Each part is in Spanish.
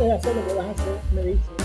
quieres hacer lo que vas a hacer, me dices.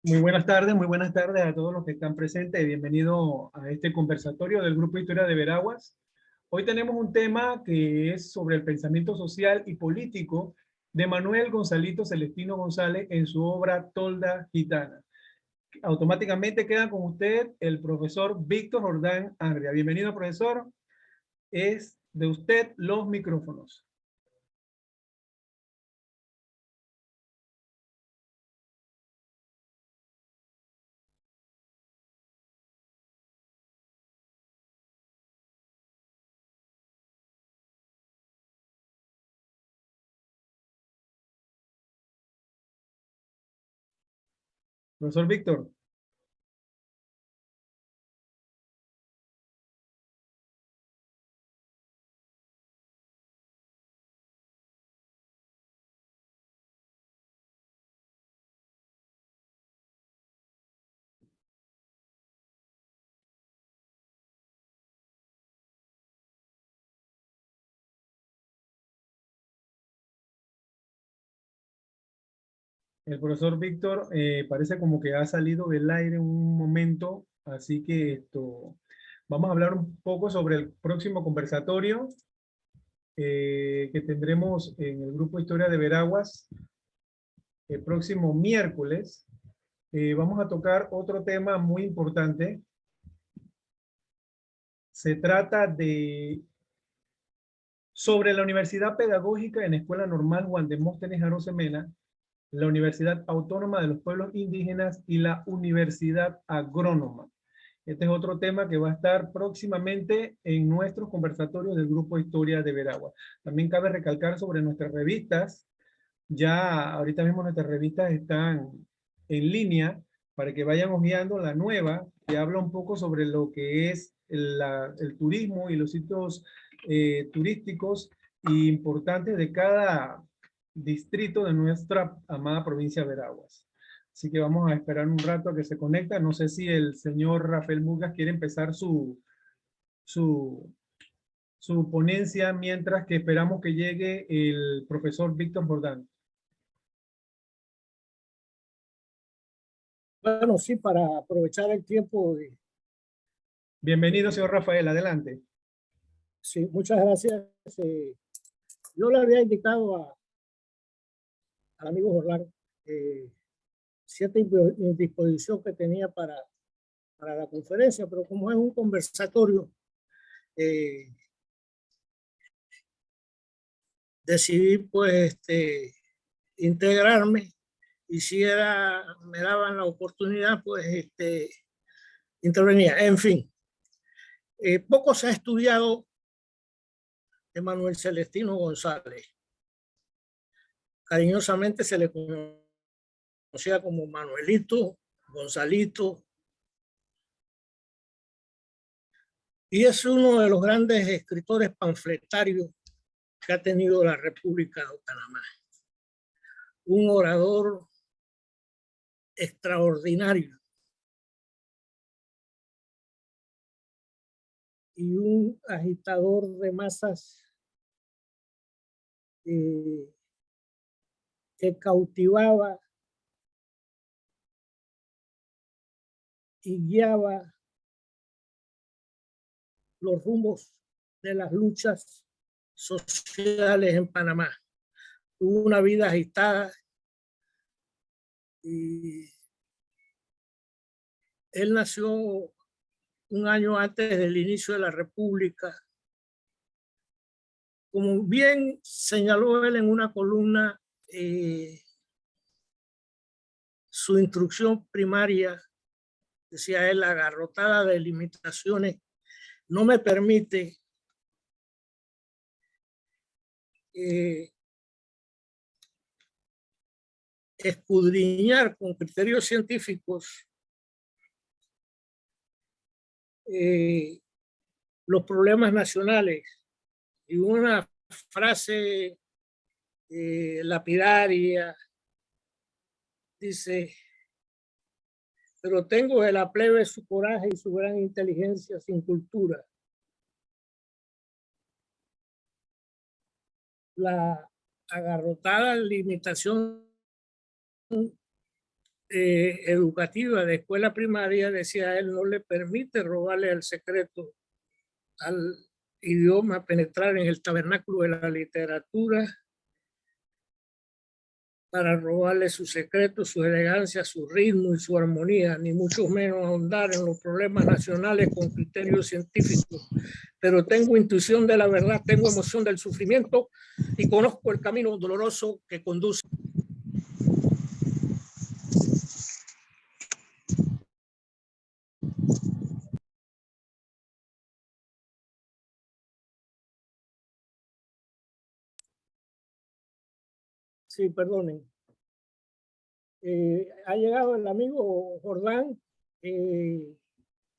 Muy buenas tardes a todos los que están presentes. Bienvenido a este conversatorio del Grupo Historia de Veraguas. Hoy tenemos un tema que es sobre el pensamiento social y político de Manuel Gonzalito Celestino González en su obra Tolda Gitana. Automáticamente queda con usted el profesor Víctor Jordán Angria. Bienvenido, profesor. Es de usted los micrófonos. Profesor Víctor. El profesor Víctor parece como que ha salido del aire un momento, así que vamos a hablar un poco sobre el próximo conversatorio que tendremos en el Grupo Historia de Veraguas el próximo miércoles. Vamos a tocar otro tema muy importante. Se trata sobre la Universidad Pedagógica en Escuela Normal Juan Demóstenes Arosemena, la Universidad Autónoma de los Pueblos Indígenas y la Universidad Agrónoma. Este es otro tema que va a estar próximamente en nuestros conversatorios del Grupo Historia de Veraguas. También cabe recalcar sobre nuestras revistas. Ya ahorita mismo nuestras revistas están en línea para que vayan hojeando la nueva, que habla un poco sobre lo que es el turismo y los sitios turísticos importantes de cada distrito de nuestra amada provincia de Veraguas. Así que vamos a esperar un rato a que se conecta. No sé si el señor Rafael Mugas quiere empezar su, su ponencia mientras que esperamos que llegue el profesor Víctor Jordán. Bueno, sí, para aprovechar el tiempo. Bienvenido, señor Rafael, adelante. Sí, muchas gracias. Yo le había indicado al amigo Jordán cierta indisposición que tenía para la conferencia, pero como es un conversatorio, decidí pues integrarme, y si me daban la oportunidad, pues intervenía. En fin, poco se ha estudiado de Manuel Celestino González. Cariñosamente se le conocía como Manuelito, Gonzalito, y es uno de los grandes escritores panfletarios que ha tenido la República de Panamá. Un orador extraordinario y un agitador de masas que cautivaba y guiaba los rumbos de las luchas sociales en Panamá. Tuvo una vida agitada y él nació un año antes del inicio de la República. Como bien señaló él en una columna, su instrucción primaria, decía él, agarrotada de limitaciones, no me permite escudriñar con criterios científicos los problemas nacionales. Y una frase lapidaria dice: pero tengo de la plebe su coraje y su gran inteligencia sin cultura. La agarrotada limitación educativa de escuela primaria, decía él, no le permite robarle el secreto al idioma, penetrar en el tabernáculo de la literatura para robarle su secreto, su elegancia, su ritmo y su armonía, ni mucho menos ahondar en los problemas nacionales con criterios científicos. Pero tengo intuición de la verdad, tengo emoción del sufrimiento y conozco el camino doloroso que conduce. Sí, perdonen. Ha llegado el amigo Jordán.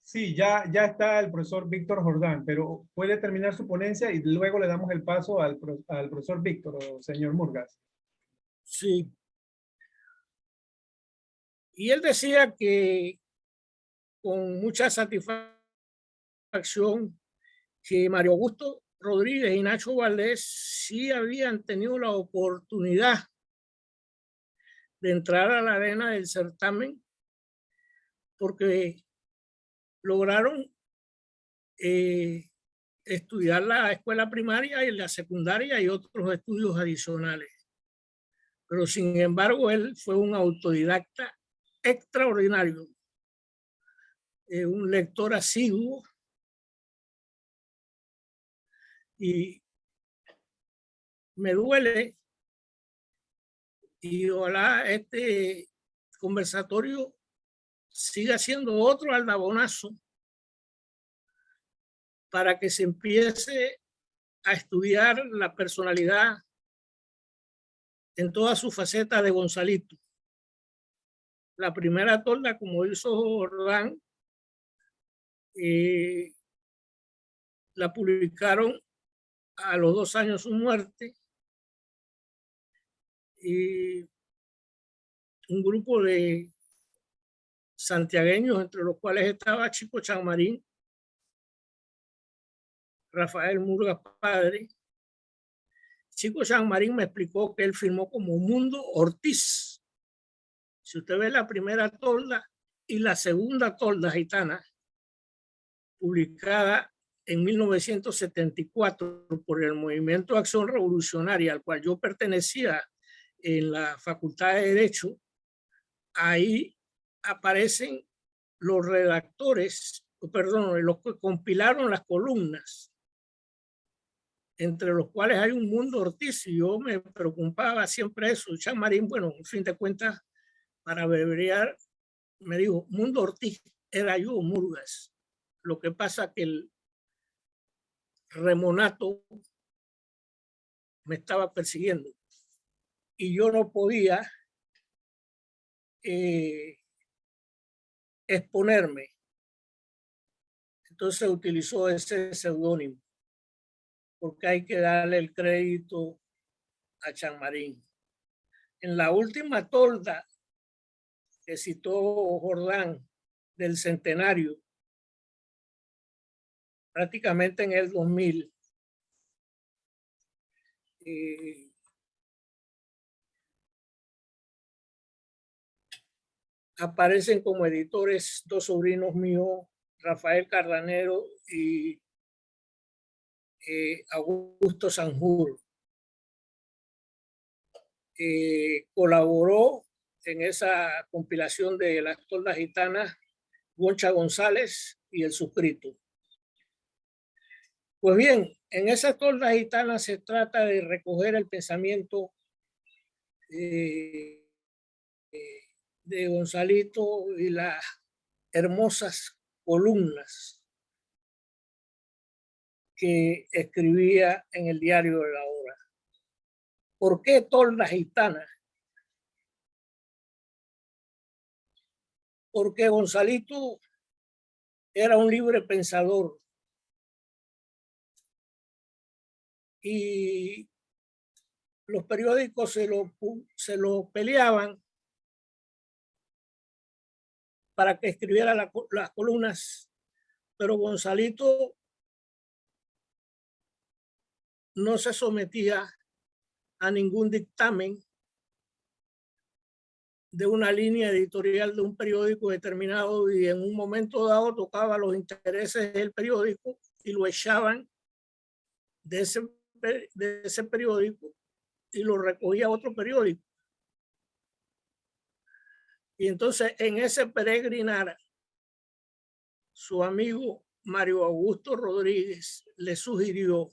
Sí, ya está el profesor Víctor Jordán, pero puede terminar su ponencia y luego le damos el paso al profesor Víctor, o señor Murgas. Sí. Y él decía que con mucha satisfacción que Mario Augusto Rodríguez y Nacho Valdés sí habían tenido la oportunidad de entrar a la arena del certamen porque lograron estudiar la escuela primaria y la secundaria y otros estudios adicionales. Pero sin embargo, él fue un autodidacta extraordinario, un lector asiduo y me duele y ojalá este conversatorio siga siendo otro aldabonazo para que se empiece a estudiar la personalidad en toda su faceta de Gonzalito. La primera tolda, como hizo Jordán, la publicaron a los 2 años de su muerte y un grupo de santiagueños, entre los cuales estaba Chico Chanmarín, Rafael Murgas padre. Chico Chanmarín me explicó que él firmó como Mundo Ortiz. Si usted ve la primera tolda y la segunda tolda gitana, publicada en 1974 por el Movimiento de Acción Revolucionaria, al cual yo pertenecía en la Facultad de Derecho, ahí aparecen los redactores, perdón, los que compilaron las columnas, entre los cuales hay un Mundo Ortiz, y yo me preocupaba siempre eso. Chanmarín, bueno, en fin de cuentas, para abreviar, me dijo, Mundo Ortiz era yo, Murgas. Lo que pasa que el Remonato me estaba persiguiendo y yo no podía exponerme. Entonces utilizó ese seudónimo porque hay que darle el crédito a Chanmarín. En la última tolda que citó Jordán del centenario, prácticamente en el 2000, aparecen como editores 2 sobrinos míos, Rafael Cardanero y Augusto Sanjur. Colaboró en esa compilación de las toldas gitanas Goncha González y El Suscrito. Pues bien, en esa tolda gitana se trata de recoger el pensamiento de Gonzalito y las hermosas columnas que escribía en el diario de la hora. ¿Por qué tolda gitana? Porque Gonzalito era un libre pensador y los periódicos se lo peleaban para que escribiera las columnas, pero Gonzalito no se sometía a ningún dictamen de una línea editorial de un periódico determinado, y en un momento dado tocaba los intereses del periódico y lo echaban de ese periódico y lo recogía otro periódico. Y entonces en ese peregrinar, su amigo Mario Augusto Rodríguez le sugirió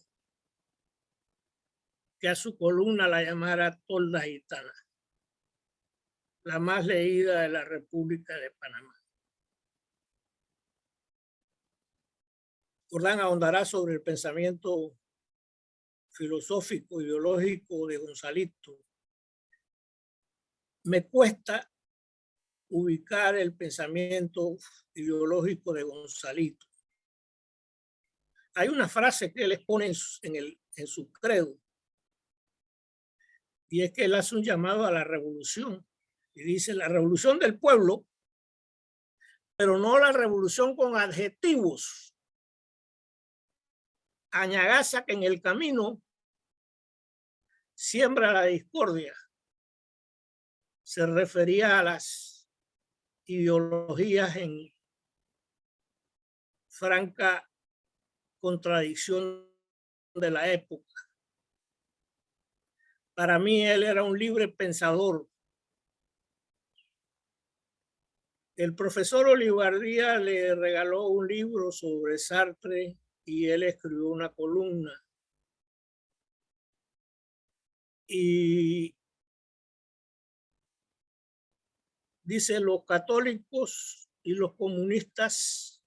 que a su columna la llamara Tolda Gitana, la más leída de la República de Panamá. Jordán ahondará sobre el pensamiento filosófico, ideológico de Gonzalito. Me cuesta ubicar el pensamiento ideológico de Gonzalito. Hay una frase que él expone en su credo, y es que él hace un llamado a la revolución y dice: la revolución del pueblo, pero no la revolución con adjetivos, añagaza que en el camino siembra la discordia, se refería a las ideologías en franca contradicción de la época. Para mí él era un libre pensador. El profesor Olivardía le regaló un libro sobre Sartre y él escribió una columna. Y dice, los católicos y los comunistas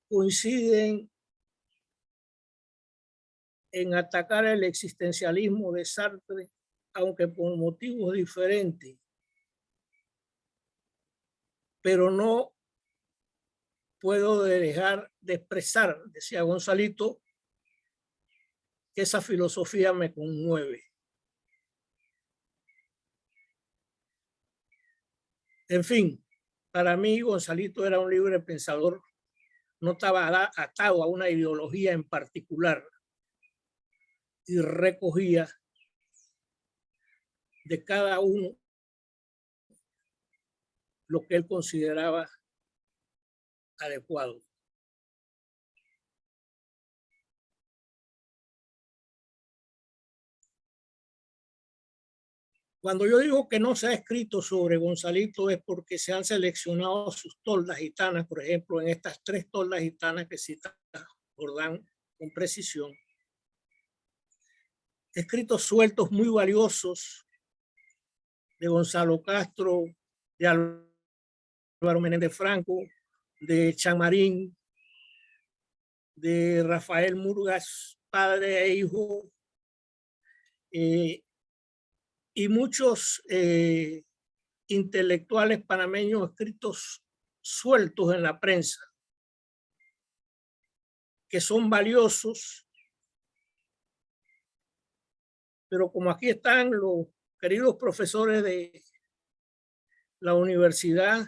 coinciden en atacar el existencialismo de Sartre, aunque por motivos diferentes. Pero no puedo dejar de expresar, decía Gonzalito, que esa filosofía me conmueve. En fin, para mí Gonzalito era un libre pensador, no estaba atado a una ideología en particular y recogía de cada uno lo que él consideraba adecuado. Cuando yo digo que no se ha escrito sobre Gonzalito es porque se han seleccionado sus toldas gitanas, por ejemplo, en estas 3 toldas gitanas que cita Jordán con precisión. Escritos sueltos muy valiosos de Gonzalo Castro, de Álvaro Menéndez Franco, de Chamarín, de Rafael Murgas, padre e hijo, y muchos intelectuales panameños escritos sueltos en la prensa, que son valiosos, pero como aquí están los queridos profesores de la universidad,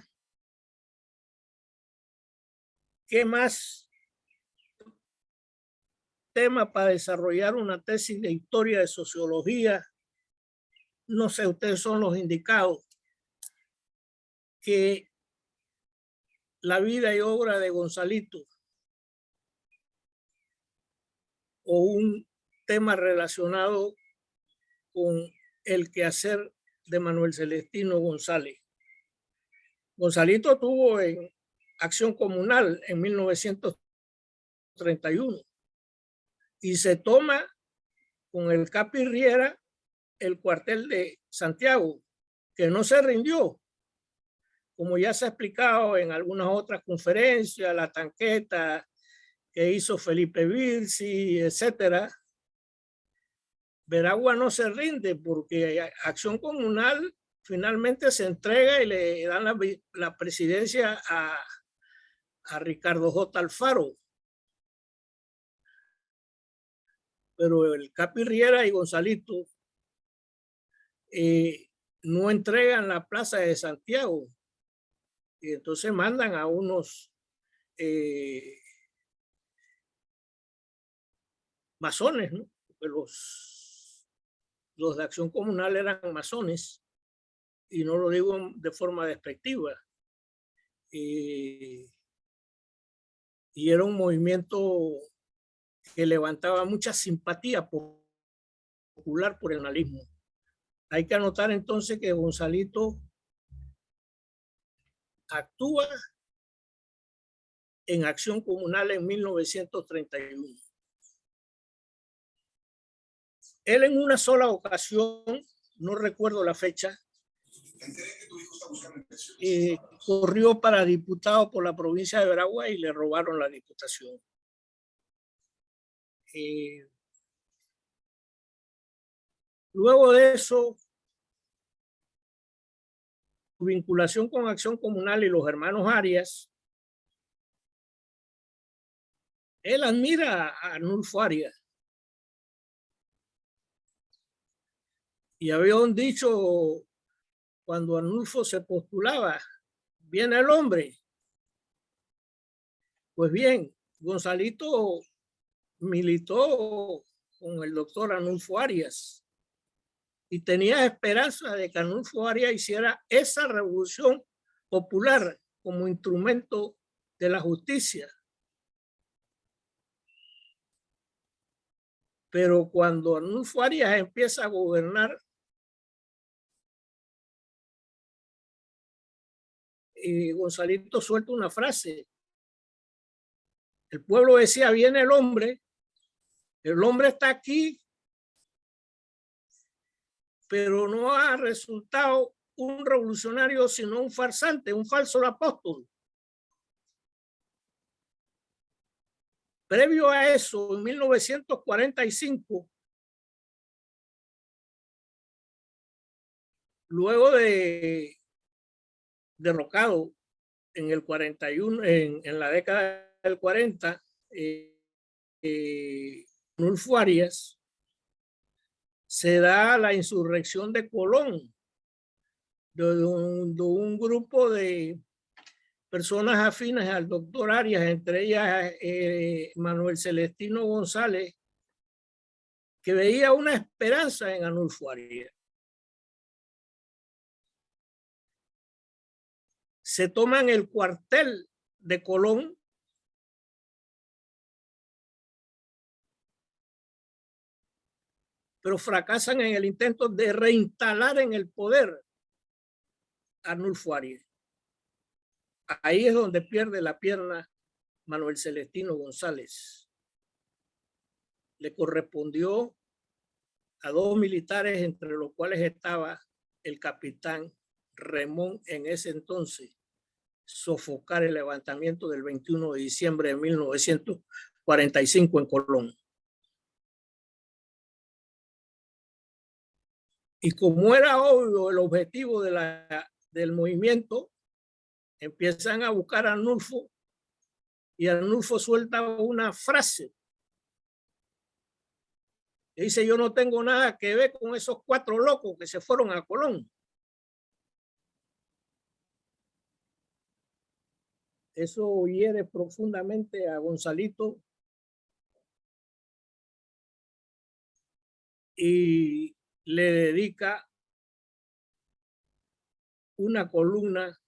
¿qué más tema para desarrollar una tesis de historia de sociología? No sé, ustedes son los indicados, que la vida y obra de Gonzalito o un tema relacionado con el quehacer de Manuel Celestino González. Gonzalito tuvo en Acción Comunal en 1931 y se toma con el Capi Riera el cuartel de Santiago, que no se rindió, como ya se ha explicado en algunas otras conferencias, la tanqueta que hizo Felipe Virsi, etcétera. Veragua no se rinde porque Acción Comunal finalmente se entrega y le dan la presidencia a Ricardo J. Alfaro. Pero el Capi Riera y Gonzalito no entregan la plaza de Santiago. Y entonces mandan a unos masones, ¿no? Porque los de Acción Comunal eran masones, y no lo digo de forma despectiva. Y era un movimiento que levantaba mucha simpatía popular por el nacionalismo. Hay que anotar entonces que Gonzalito actúa en Acción Comunal en 1931. Él en una sola ocasión, no recuerdo la fecha, corrió para diputado por la provincia de Veragua y le robaron la diputación. Luego de eso, su vinculación con Acción Comunal y los hermanos Arias, él admira a Arnulfo Arias. Y había un dicho cuando Arnulfo se postulaba, viene el hombre. Pues bien, Gonzalito militó con el doctor Arnulfo Arias y tenía esperanza de que Arnulfo Arias hiciera esa revolución popular como instrumento de la justicia. Pero cuando Arnulfo Arias empieza a gobernar, Gonzalito suelta una frase. El pueblo decía, viene el hombre está aquí, pero no ha resultado un revolucionario, sino un farsante, un falso apóstol. Previo a eso, en 1945, luego de derrocado en el 41, en la década del 40, Arnulfo Arias, se da la insurrección de Colón, de un grupo de personas afines al doctor Arias, entre ellas Manuel Celestino González, que veía una esperanza en Arnulfo Arias. Se toman el cuartel de Colón, pero fracasan en el intento de reinstalar en el poder a Arnulfo Arias. Ahí es donde pierde la pierna Manuel Celestino González. Le correspondió a 2 militares, entre los cuales estaba el capitán Remón en ese entonces, sofocar el levantamiento del 21 de diciembre de 1945 en Colón. Y como era obvio el objetivo del movimiento, empiezan a buscar a Arnulfo y Arnulfo suelta una frase. Dice, yo no tengo nada que ver con esos 4 locos que se fueron a Colón. Eso hiere profundamente a Gonzalito y le dedica una columna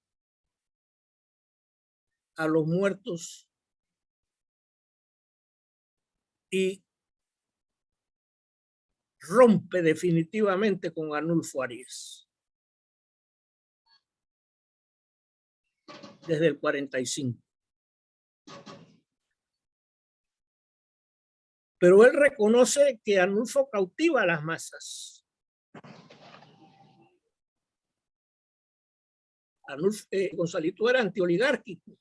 a los muertos y rompe definitivamente con Arnulfo Arias desde el 45. Pero él reconoce que Arnulfo cautiva a las masas. Gonzalito era antioligárquico.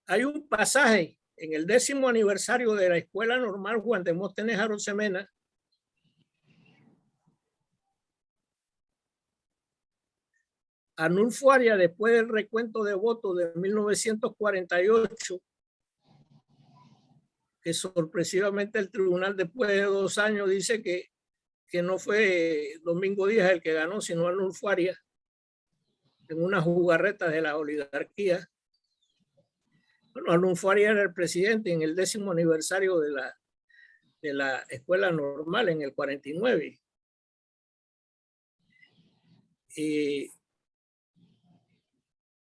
Hay un pasaje en el 10º aniversario de la Escuela Normal Juan Demóstenes Arosemena, Arnulfo Arias, después del recuento de votos de 1948, que sorpresivamente el tribunal después de 2 años dice que no fue Domingo Díaz el que ganó, sino Arnulfo Arias, en una jugarreta de la oligarquía. Bueno, Arnulfo Arias era el presidente en el 10º aniversario de la Escuela Normal en el 49.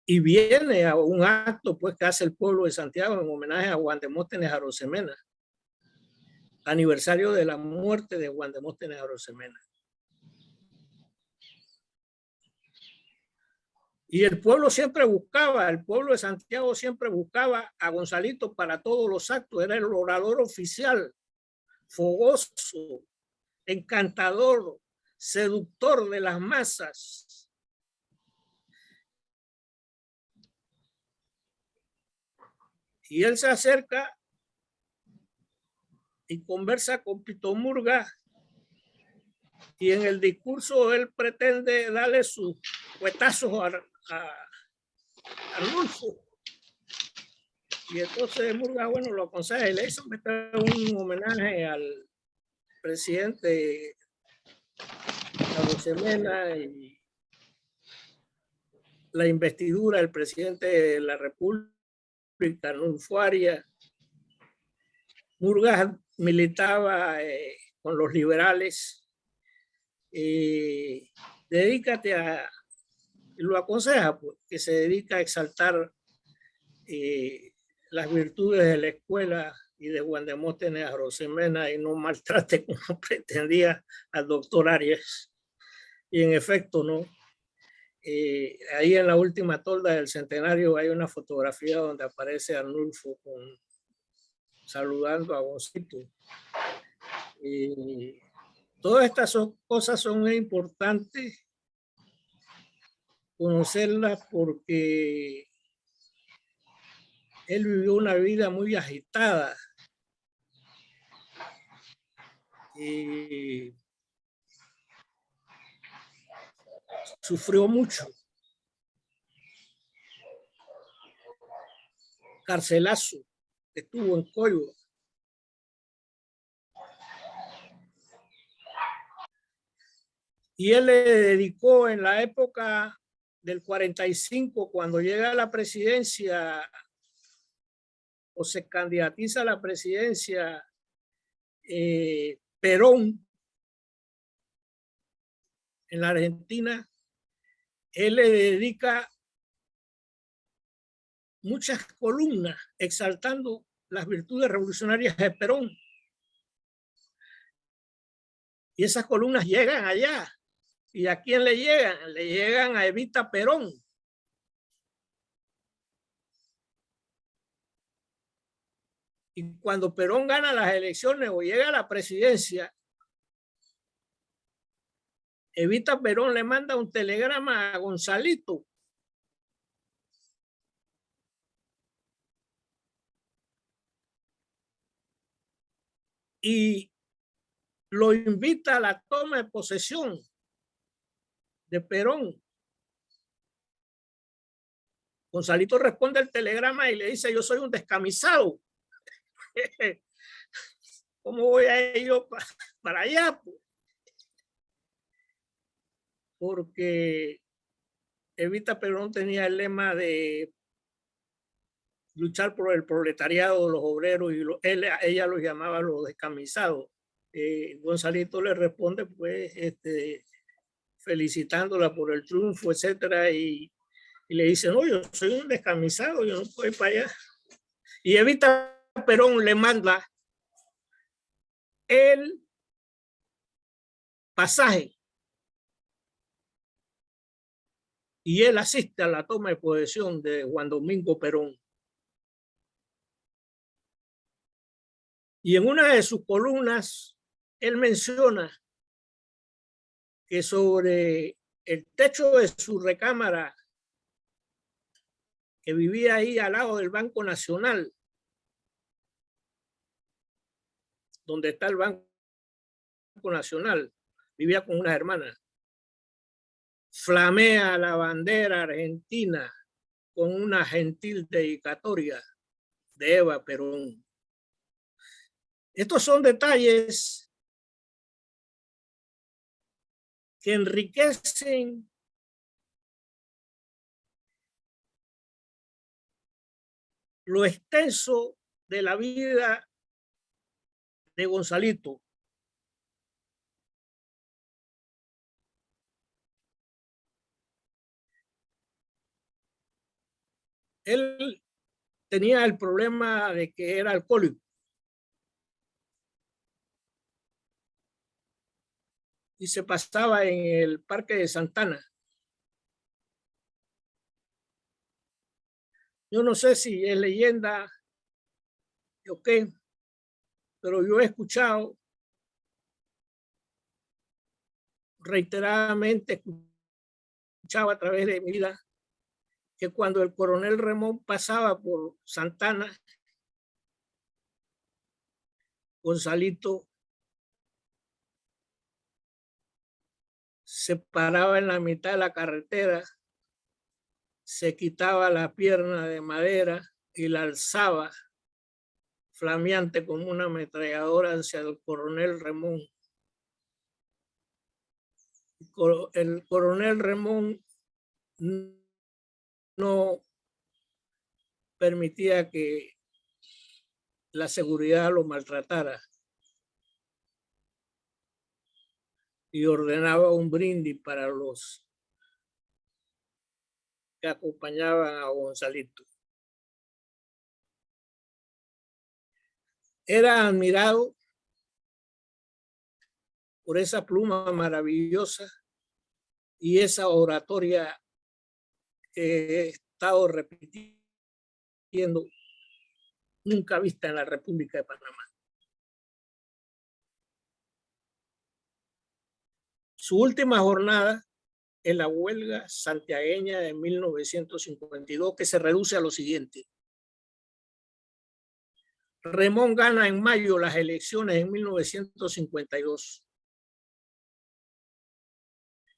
Y viene a un acto pues, que hace el pueblo de Santiago en homenaje a Juan Demóstenes Arosemena, aniversario de la muerte de Juan Demóstenes Arosemena. Y el pueblo de Santiago siempre buscaba a Gonzalito para todos los actos, era el orador oficial, fogoso, encantador, seductor de las masas. Y él se acerca y conversa con Pito Murga y en el discurso él pretende darle sus cuetazos a Arnulfo. Y entonces Murga, bueno, lo aconseja y le hizo meter un homenaje al presidente Arosemena y la investidura del presidente de la República Arnulfo Arias. Murgas militaba con los liberales. Dedícate a, lo aconseja, pues, que se dedica a exaltar las virtudes de la escuela y de Juan Demóstenes Arosemena y no maltrate como pretendía al doctor Arias. Y en efecto, no. Ahí en la última tolda del centenario hay una fotografía donde aparece Arnulfo saludando a Goncito. Todas estas cosas son importantes conocerlas porque él vivió una vida muy agitada. Sufrió mucho. Carcelazo, estuvo en Coiba. Y él le dedicó en la época del 45, cuando llega a la presidencia o se candidatiza a la presidencia Perón en la Argentina, él le dedica muchas columnas exaltando las virtudes revolucionarias de Perón. Y esas columnas llegan allá. ¿Y a quién le llegan? Le llegan a Evita Perón. Y cuando Perón gana las elecciones o llega a la presidencia, Evita Perón le manda un telegrama a Gonzalito. Y lo invita a la toma de posesión de Perón. Gonzalito responde el telegrama y le dice: yo soy un descamisado. ¿Cómo voy a ir yo para allá? Porque Evita Perón tenía el lema de luchar por el proletariado, los obreros, y ella los llamaba los descamisados. Gonzalito le responde, pues, felicitándola por el triunfo, etcétera, y le dice: no, yo soy un descamisado, yo no puedo ir para allá. Y Evita Perón le manda el pasaje y él asiste a la toma de posesión de Juan Domingo Perón. Y en una de sus columnas, él menciona que sobre el techo de su recámara, que vivía ahí al lado del Banco Nacional, donde está el Banco Nacional, vivía con unas hermanas, flamea la bandera argentina con una gentil dedicatoria de Eva Perón. Estos son detalles que enriquecen lo extenso de la vida de Gonzalito. Él tenía el problema de que era alcohólico. Y se pasaba en el Parque de Santana. Yo no sé si es leyenda o qué, pero yo he escuchado reiteradamente, escuchaba a través de mi vida, que cuando el coronel Remón pasaba por Santana, Gonzalito se paraba en la mitad de la carretera, se quitaba la pierna de madera y la alzaba flameante como una ametralladora hacia el coronel Remón. El coronel Remón no permitía que la seguridad lo maltratara y ordenaba un brindis para los que acompañaban a Gonzalito. Era admirado por esa pluma maravillosa y esa oratoria que he estado repitiendo, nunca vista en la República de Panamá. Su última jornada en la huelga santiagueña de 1952, que se reduce a lo siguiente. Remón gana en mayo las elecciones en 1952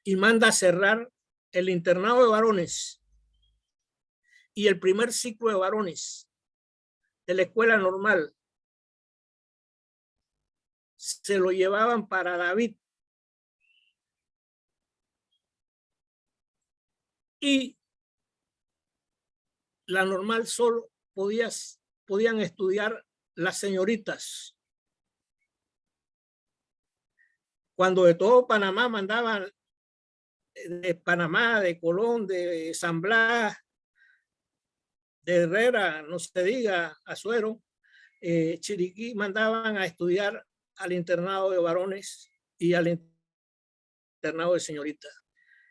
y manda a cerrar el internado de varones y el primer ciclo de varones de la escuela normal. Se lo llevaban para David y la normal solo podían estudiar las señoritas. Cuando de todo Panamá mandaban, de Panamá, de Colón, de San Blas, de Herrera, no se diga, Azuero, Chiriquí, mandaban a estudiar al internado de varones y al internado de señoritas.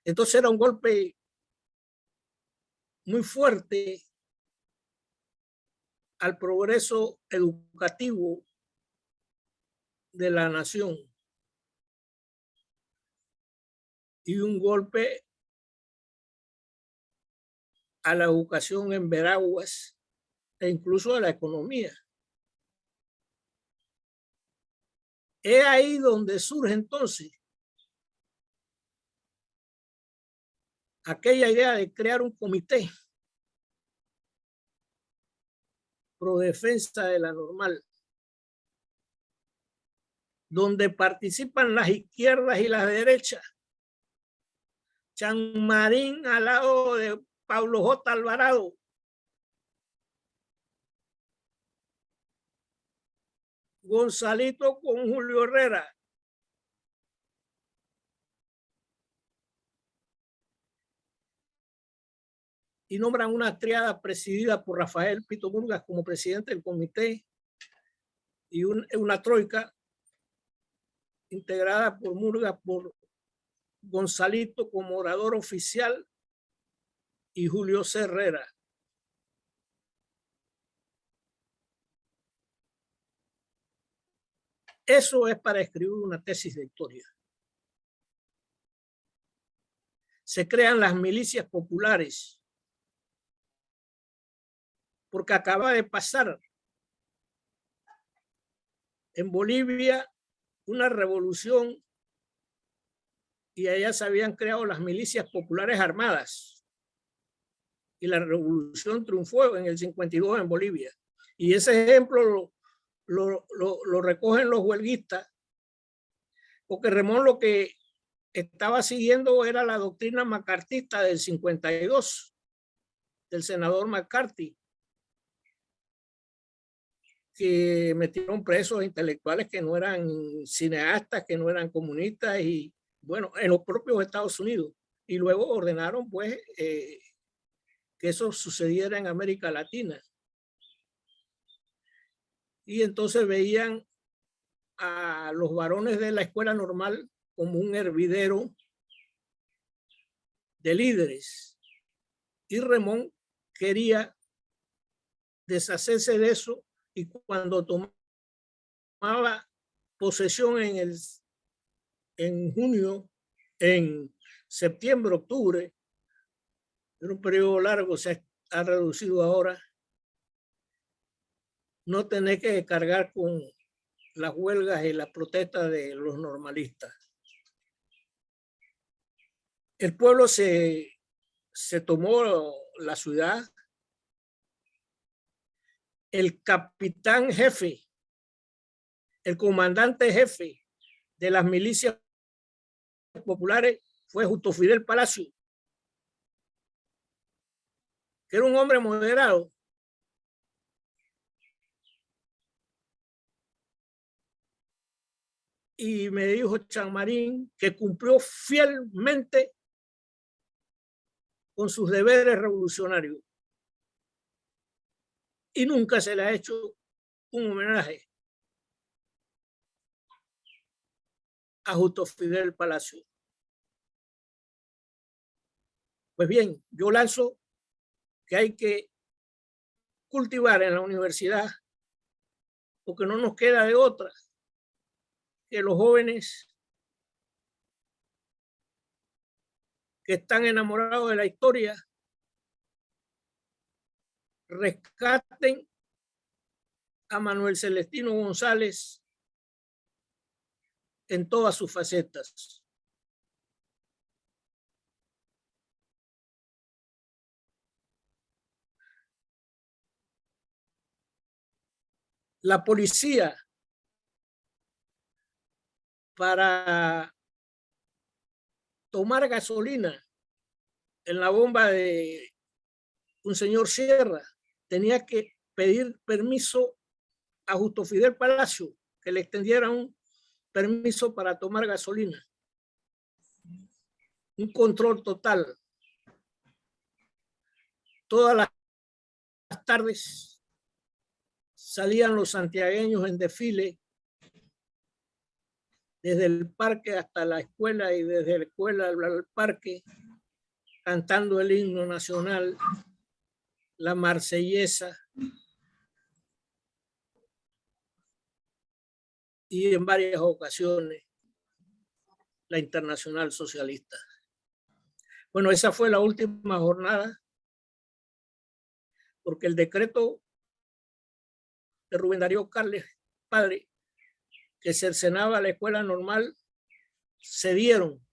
Entonces era un golpe muy fuerte al progreso educativo de la nación y un golpe a la educación en Veraguas e incluso a la economía. Es ahí donde surge entonces aquella idea de crear un comité pro defensa de la normal, donde participan las izquierdas y las derechas. Chanmarín al lado de Pablo J. Alvarado, Gonzalito con Julio Herrera, y nombran una triada presidida por Rafael Pito Murgas como presidente del comité y una troika integrada por Murgas, por Gonzalito como orador oficial y Julio C. Herrera. Eso es para escribir una tesis de historia. Se crean las milicias populares porque acaba de pasar en Bolivia una revolución y allá se habían creado las milicias populares armadas y la revolución triunfó en el 52 en Bolivia. Y ese ejemplo lo recogen los huelguistas, porque Remón lo que estaba siguiendo era la doctrina macartista del 52, del senador McCarthy, que metieron presos intelectuales que no eran cineastas, que no eran comunistas, y bueno, en los propios Estados Unidos. Y luego ordenaron pues que eso sucediera en América Latina. Y entonces veían a los varones de la escuela normal como un hervidero de líderes. Y Remón quería deshacerse de eso, y cuando tomaba posesión en junio, en septiembre, octubre, era un periodo largo, se ha reducido ahora, no tener que cargar con las huelgas y las protestas de los normalistas. El pueblo se tomó la ciudad. El capitán jefe, el comandante jefe de las milicias populares fue Justo Fidel Palacio, que era un hombre moderado, y me dijo Chamarín que cumplió fielmente con sus deberes revolucionarios y nunca se le ha hecho un homenaje a Justo Fidel Palacio. Pues bien, yo lanzo que hay que cultivar en la universidad, porque no nos queda de otra que los jóvenes que están enamorados de la historia rescaten a Manuel Celestino González en todas sus facetas. La policía, para tomar gasolina en la bomba de un señor Sierra, tenía que pedir permiso a Justo Fidel Palacio, que le extendiera un permiso para tomar gasolina. Un control total. Todas las tardes salían los santiagueños en desfile desde el parque hasta la escuela y desde la escuela al parque, cantando el himno nacional, la marsellesa, y en varias ocasiones la Internacional Socialista. Bueno, esa fue la última jornada, porque el decreto de Rubén Darío Carles, padre, que cercenaba la escuela normal, se dieron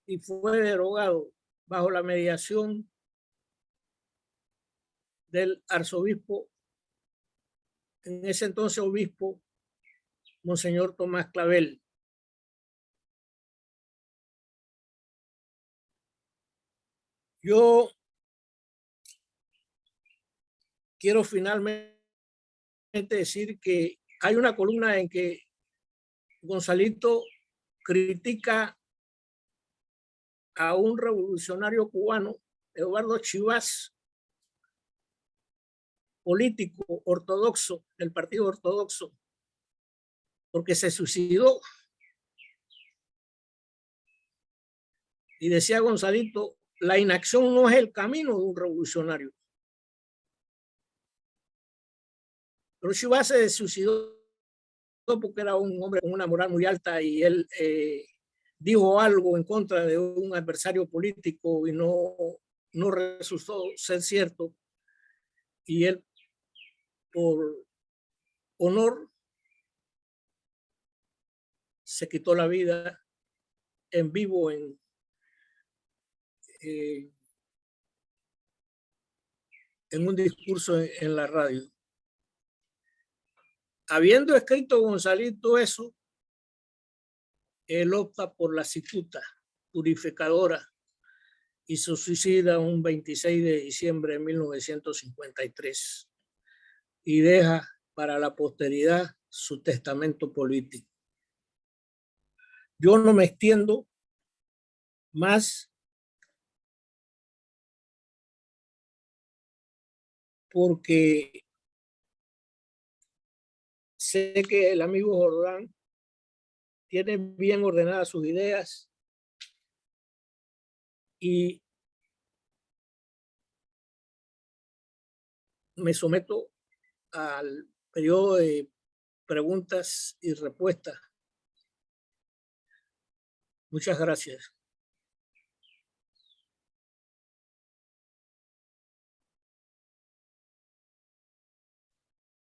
y fue derogado bajo la mediación del arzobispo, en ese entonces obispo, Monseñor Tomás Clavel. Yo quiero finalmente decir que hay una columna en que Gonzalito critica a un revolucionario cubano, Eduardo Chivas, político ortodoxo del Partido Ortodoxo, porque se suicidó. Y decía Gonzalito, la inacción no es el camino de un revolucionario. Pero Chivas se suicidó porque era un hombre con una moral muy alta y él dijo algo en contra de un adversario político y no resultó ser cierto. Y él, por honor, se quitó la vida en vivo en un discurso en la radio. Habiendo escrito Gonzalito eso, él opta por la cicuta purificadora y se suicida un 26 de diciembre de 1953 y deja para la posteridad su testamento político. Yo no me extiendo más porque sé que el amigo Jordán tiene bien ordenadas sus ideas y me someto al periodo de preguntas y respuestas. Muchas gracias.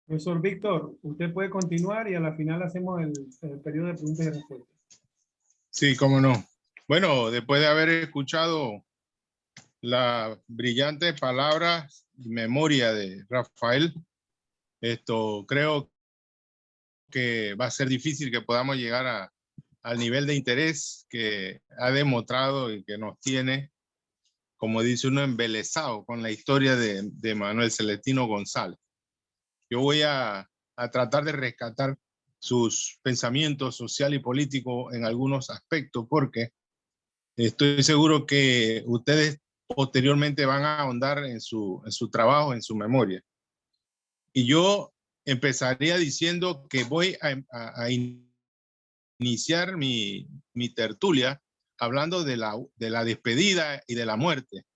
Profesor Víctor, usted puede continuar y a la final hacemos el periodo de preguntas y respuestas. Sí, cómo no. Bueno, después de haber escuchado las brillantes palabras y memoria de Rafael, creo que va a ser difícil que podamos llegar al nivel de interés que ha demostrado y que nos tiene, como dice uno, embelesado con la historia de Manuel Celestino González. Yo voy a tratar de rescatar sus pensamientos social y político en algunos aspectos, porque estoy seguro que ustedes posteriormente van a ahondar en su trabajo, en su memoria. Y yo empezaría diciendo que voy a iniciar mi tertulia hablando de la despedida y de la muerte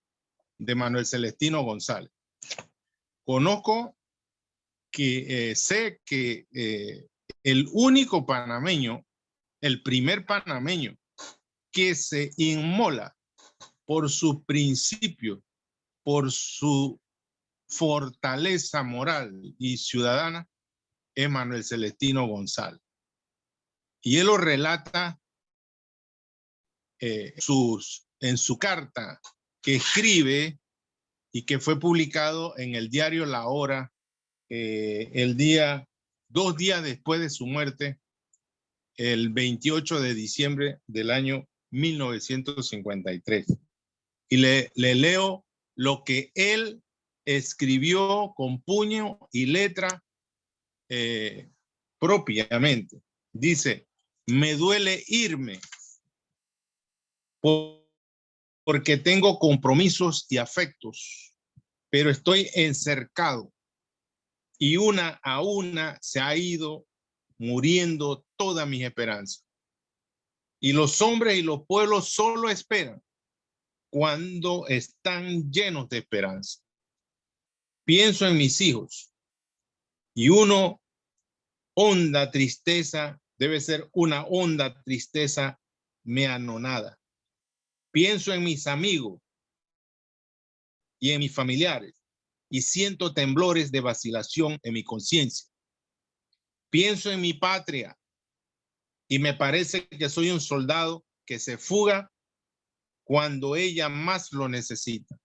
de Manuel Celestino González. Conozco que sé que el único panameño, el primer panameño que se inmola por su principio, por su fortaleza moral y ciudadana, es Manuel Celestino González. Y él lo relata en su carta que escribe y que fue publicado en el diario La Hora dos días después de su muerte, el 28 de diciembre del año 1953. Y le leo lo que él escribió con puño y letra propiamente. Dice: me duele irme porque tengo compromisos y afectos, pero estoy encercado y una a una se ha ido muriendo toda mi esperanza. Y los hombres y los pueblos solo esperan cuando están llenos de esperanza. Pienso en mis hijos y honda tristeza, debe ser una honda tristeza, me anonada. Pienso en mis amigos y en mis familiares y siento temblores de vacilación en mi conciencia. Pienso en mi patria y me parece que soy un soldado que se fuga cuando ella más lo necesita.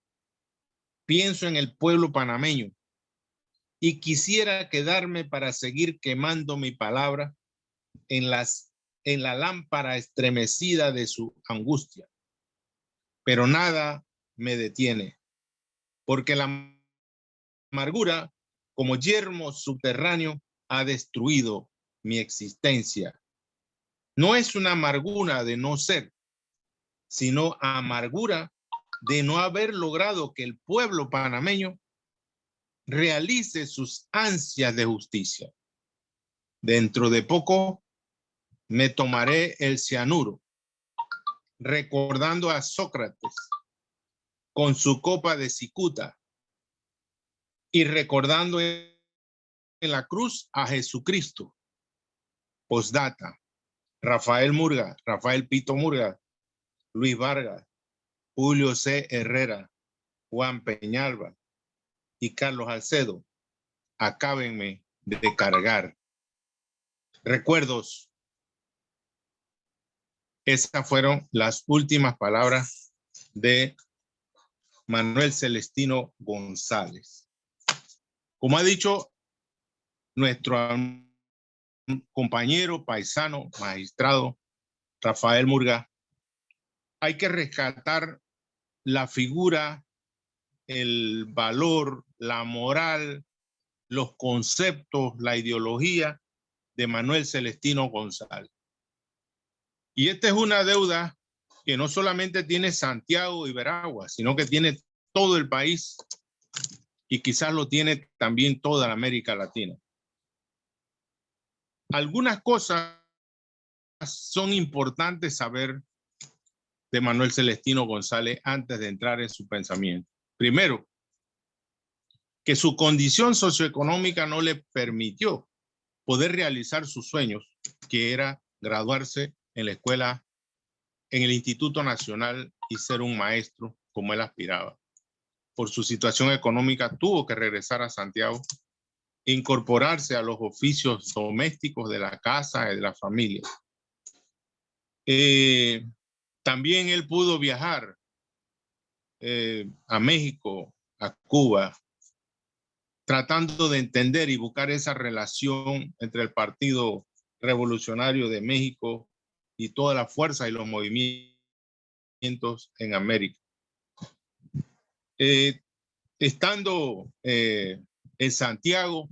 Pienso en el pueblo panameño y quisiera quedarme para seguir quemando mi palabra en la lámpara estremecida de su angustia. Pero nada me detiene, porque la amargura, como yermo subterráneo, ha destruido mi existencia. No es una amargura de no ser, sino amargura de no haber logrado que el pueblo panameño realice sus ansias de justicia. Dentro de poco me tomaré el cianuro, recordando a Sócrates con su copa de cicuta y recordando en la cruz a Jesucristo. Postdata: Rafael Murga, Rafael Pito Murga, Luis Vargas, Julio C. Herrera, Juan Peñalba y Carlos Alcedo, acábenme de cargar. Recuerdos. Esas fueron las últimas palabras de Manuel Celestino González. Como ha dicho nuestro compañero, paisano, magistrado Rafael Murga, hay que rescatar la figura, el valor, la moral, los conceptos, la ideología de Manuel Celestino González. Y esta es una deuda que no solamente tiene Santiago y Veraguas, sino que tiene todo el país y quizás lo tiene también toda la América Latina. Algunas cosas son importantes saber de Manuel Celestino González antes de entrar en su pensamiento. Primero, que su condición socioeconómica no le permitió poder realizar sus sueños, que era graduarse en la escuela, en el Instituto Nacional y ser un maestro como él aspiraba. Por su situación económica tuvo que regresar a Santiago, incorporarse a los oficios domésticos de la casa y de la familia. También él pudo viajar a México, a Cuba, tratando de entender y buscar esa relación entre el Partido Revolucionario de México y toda la fuerza y los movimientos en América. Estando en Santiago,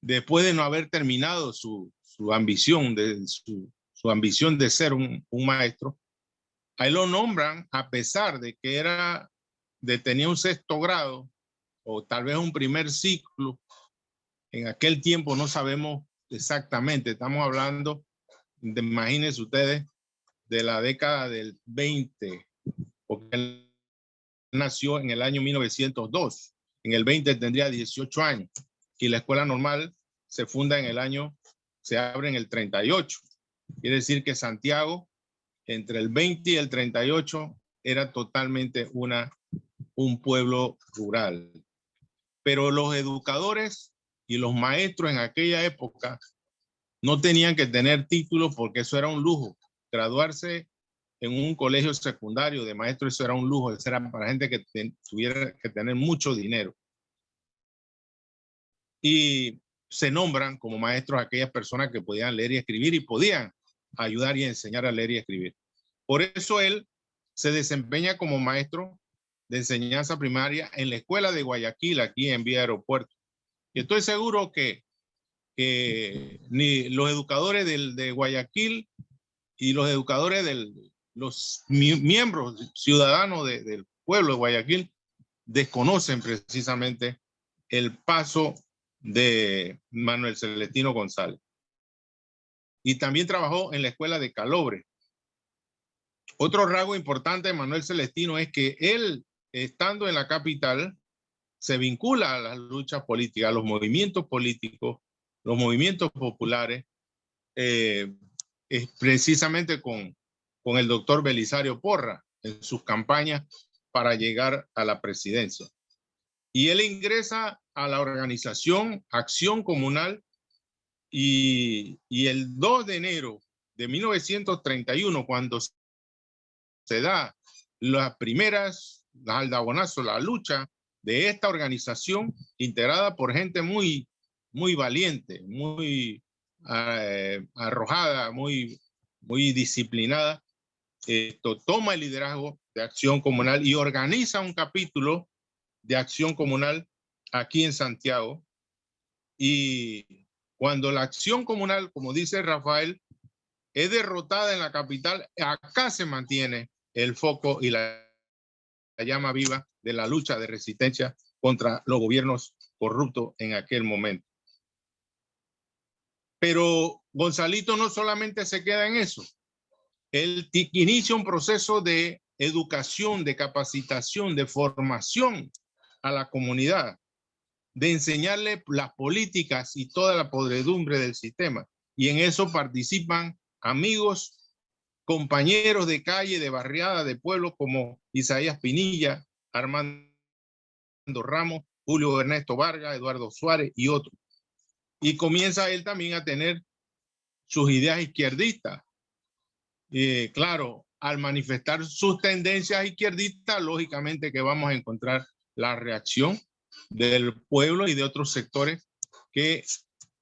después de no haber terminado su ambición su ambición de ser un maestro. Ahí lo nombran a pesar de que tenía un 6º grado o tal vez un primer ciclo. En aquel tiempo no sabemos exactamente, estamos hablando imagínense ustedes, de la década del 20, porque él nació en el año 1902. En el 20 tendría 18 años y la escuela normal se funda se abre en el 38. Quiere decir que Santiago, entre el 20 y el 38, era totalmente un pueblo rural. Pero los educadores y los maestros en aquella época no tenían que tener títulos porque eso era un lujo. Graduarse en un colegio secundario de maestro, eso era un lujo. Eso era para gente que tuviera que tener mucho dinero. Y se nombran como maestros aquellas personas que podían leer y escribir y podían ayudar y enseñar a leer y escribir. Por eso él se desempeña como maestro de enseñanza primaria en la escuela de Guayaquil, aquí en Vía Aeropuerto. Y estoy seguro que ni los educadores de Guayaquil y los educadores los miembros ciudadanos del pueblo de Guayaquil desconocen precisamente el paso de Manuel Celestino González. Y también trabajó en la escuela de Calobre. Otro rasgo importante de Manuel Celestino es que él, estando en la capital, se vincula a las luchas políticas, a los movimientos políticos, los movimientos populares, precisamente con el doctor Belisario Porra en sus campañas para llegar a la presidencia. Y él ingresa a la organización Acción Comunal y el 2 de enero de 1931, cuando se da las aldabonazos, la lucha de esta organización integrada por gente muy, muy valiente, muy arrojada, muy disciplinada, toma el liderazgo de Acción Comunal y organiza un capítulo de Acción Comunal aquí en Santiago. Y cuando la Acción Comunal, como dice Rafael, es derrotada en la capital, acá se mantiene el foco y la llama viva de la lucha de resistencia contra los gobiernos corruptos en aquel momento. Pero Gonzalito no solamente se queda en eso. Él inicia un proceso de educación, de capacitación, de formación a la comunidad, de enseñarle las políticas y toda la podredumbre del sistema. Y en eso participan amigos, compañeros de calle, de barriada, de pueblo, como Isaías Pinilla, Armando Ramos, Julio Ernesto Vargas, Eduardo Suárez y otros. Y comienza él también a tener sus ideas izquierdistas. Claro, al manifestar sus tendencias izquierdistas, lógicamente que vamos a encontrar la reacción del pueblo y de otros sectores que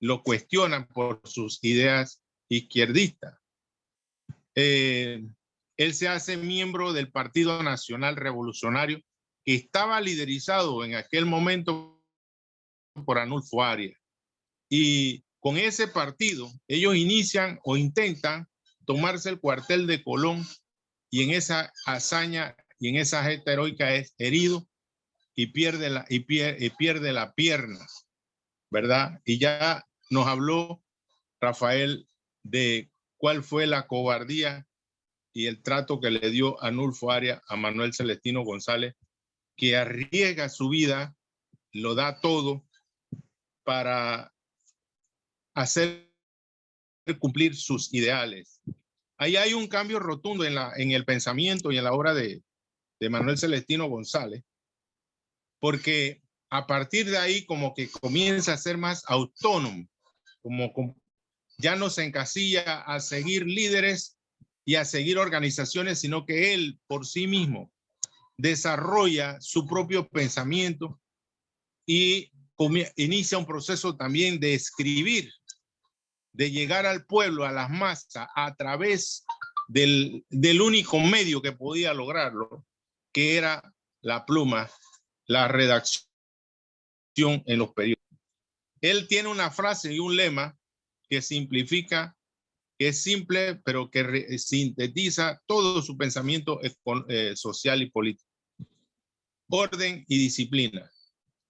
lo cuestionan por sus ideas izquierdistas. Él se hace miembro del Partido Nacional Revolucionario, que estaba liderizado en aquel momento por Arnulfo Arias. Y con ese partido, ellos inician o intentan tomarse el cuartel de Colón, y en esa hazaña y en esa gesta heroica es herido y pierde la pierna, ¿verdad? Y ya nos habló Rafael de cuál fue la cobardía y el trato que le dio Arnulfo Arias a Manuel Celestino González, que arriesga su vida, lo da todo para hacer cumplir sus ideales. Ahí hay un cambio rotundo en el pensamiento y en la obra de Manuel Celestino González, porque a partir de ahí como que comienza a ser más autónomo, como ya no se encasilla a seguir líderes y a seguir organizaciones, sino que él por sí mismo desarrolla su propio pensamiento y inicia un proceso también de escribir, de llegar al pueblo, a las masas, a través del único medio que podía lograrlo, que era la pluma, la redacción en los periódicos. Él tiene una frase y un lema que simplifica, que es simple, pero que sintetiza todo su pensamiento social y político. Orden y disciplina.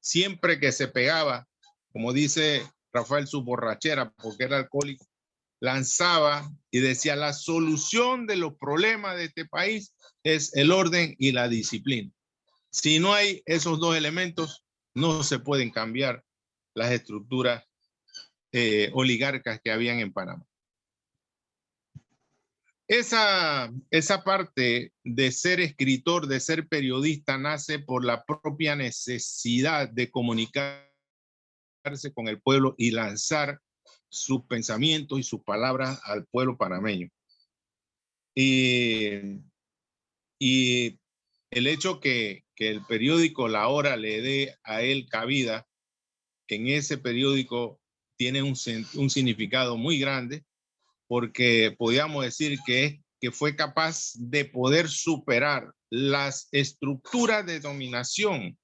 Siempre que se pegaba, como dice Rafael, su borrachera, porque era alcohólico, lanzaba y decía: la solución de los problemas de este país es el orden y la disciplina. Si no hay esos dos elementos, no se pueden cambiar las estructuras oligárquicas que habían en Panamá. Esa parte de ser escritor, de ser periodista, nace por la propia necesidad de comunicarse con el pueblo y lanzar sus pensamientos y sus palabras al pueblo panameño. Y el hecho que el periódico La Hora le dé a él cabida en ese periódico tiene un significado muy grande, porque podríamos decir que fue capaz de poder superar las estructuras de dominación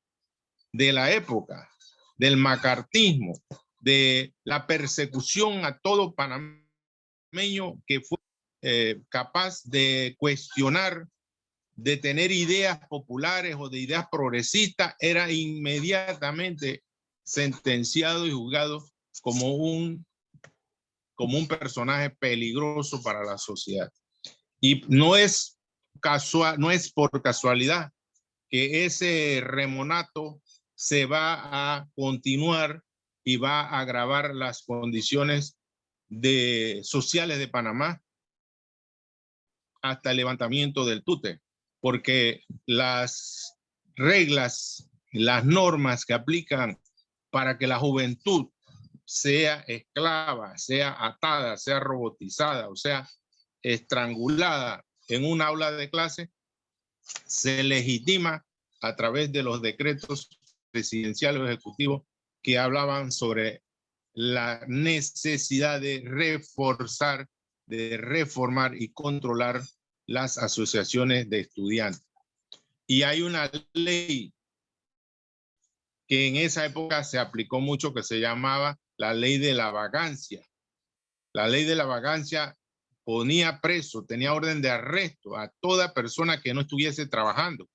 de la época, del macartismo, de la persecución a todo panameño, que fue capaz de cuestionar, de tener ideas populares o de ideas progresistas, era inmediatamente sentenciado y juzgado como un personaje peligroso para la sociedad. Y no es por casualidad que ese remonato se va a continuar y va a agravar las condiciones sociales de Panamá hasta el levantamiento del tute, porque las reglas, las normas que aplican para que la juventud sea esclava, sea atada, sea robotizada, o sea, estrangulada en un aula de clase, se legitima a través de los decretos presidenciales o ejecutivos que hablaban sobre la necesidad de reforzar, de reformar y controlar las asociaciones de estudiantes. Y hay una ley que en esa época se aplicó mucho, que se llamaba la ley de la vagancia. La ley de la vagancia ponía preso, tenía orden de arresto a toda persona que no estuviese trabajando,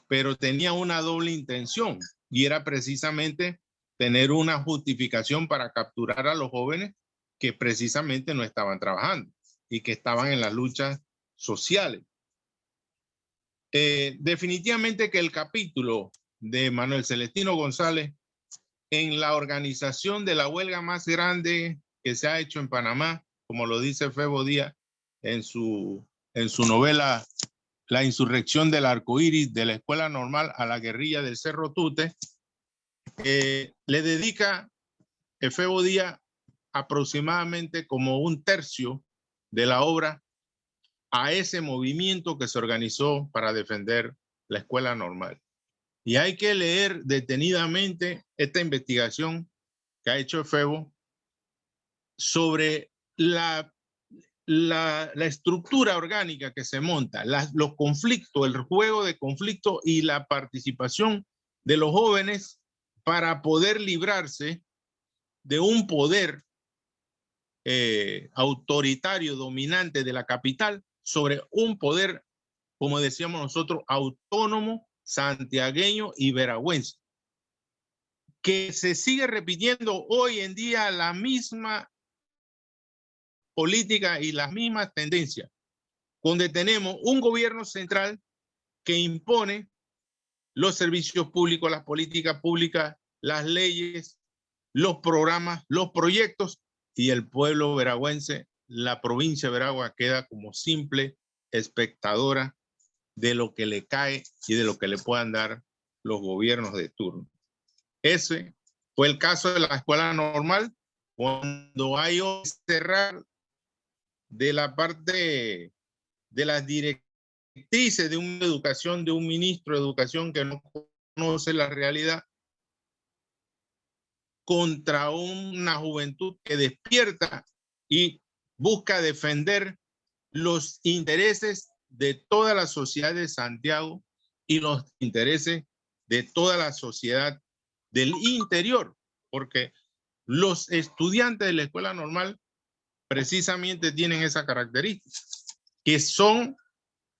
pero tenía una doble intención, y era precisamente tener una justificación para capturar a los jóvenes que precisamente no estaban trabajando y que estaban en las luchas sociales. Definitivamente que el capítulo de Manuel Celestino González en la organización de la huelga más grande que se ha hecho en Panamá, como lo dice Febo Díaz en su novela La insurrección del arcoíris, de la escuela normal a la guerrilla del Cerro Tute, le dedica Febo Díaz aproximadamente como un tercio de la obra a ese movimiento que se organizó para defender la escuela normal. Y hay que leer detenidamente esta investigación que ha hecho Febo sobre la estructura orgánica que se monta, los conflictos, el juego de conflicto y la participación de los jóvenes para poder librarse de un poder autoritario dominante de la capital sobre un poder, como decíamos nosotros, autónomo, santiagueño y veragüense, que se sigue repitiendo hoy en día la misma política y las mismas tendencias, donde tenemos un gobierno central que impone los servicios públicos, las políticas públicas, las leyes, los programas, los proyectos, y el pueblo veragüense, la provincia de Veragua, queda como simple espectadora de lo que le cae y de lo que le puedan dar los gobiernos de turno. Ese fue el caso de la escuela normal, cuando hay que cerrar de la parte de las directrices de una educación, de un ministro de educación que no conoce la realidad, contra una juventud que despierta y busca defender los intereses de toda la sociedad de Santiago y los intereses de toda la sociedad del interior, porque Los estudiantes de la escuela normal precisamente tienen esa característica, que son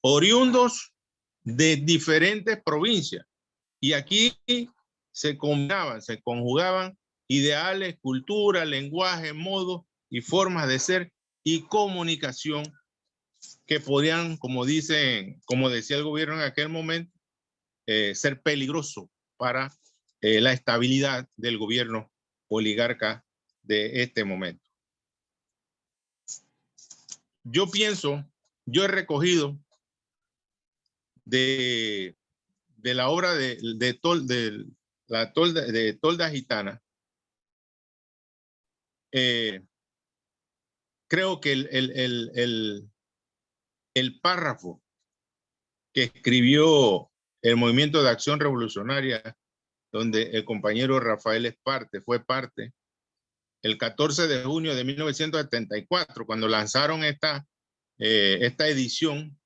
oriundos de diferentes provincias. Y aquí se combinaban, se conjugaban ideales, cultura, lenguaje, modos y formas de ser y comunicación que podían, como decía el gobierno en aquel momento, ser peligroso para la estabilidad del gobierno oligarca de este momento. Yo he recogido de la obra de Tolda Gitana, creo que el párrafo que escribió el Movimiento de Acción Revolucionaria, donde el compañero Rafael fue parte, el 14 de junio de 1974, cuando lanzaron esta edición,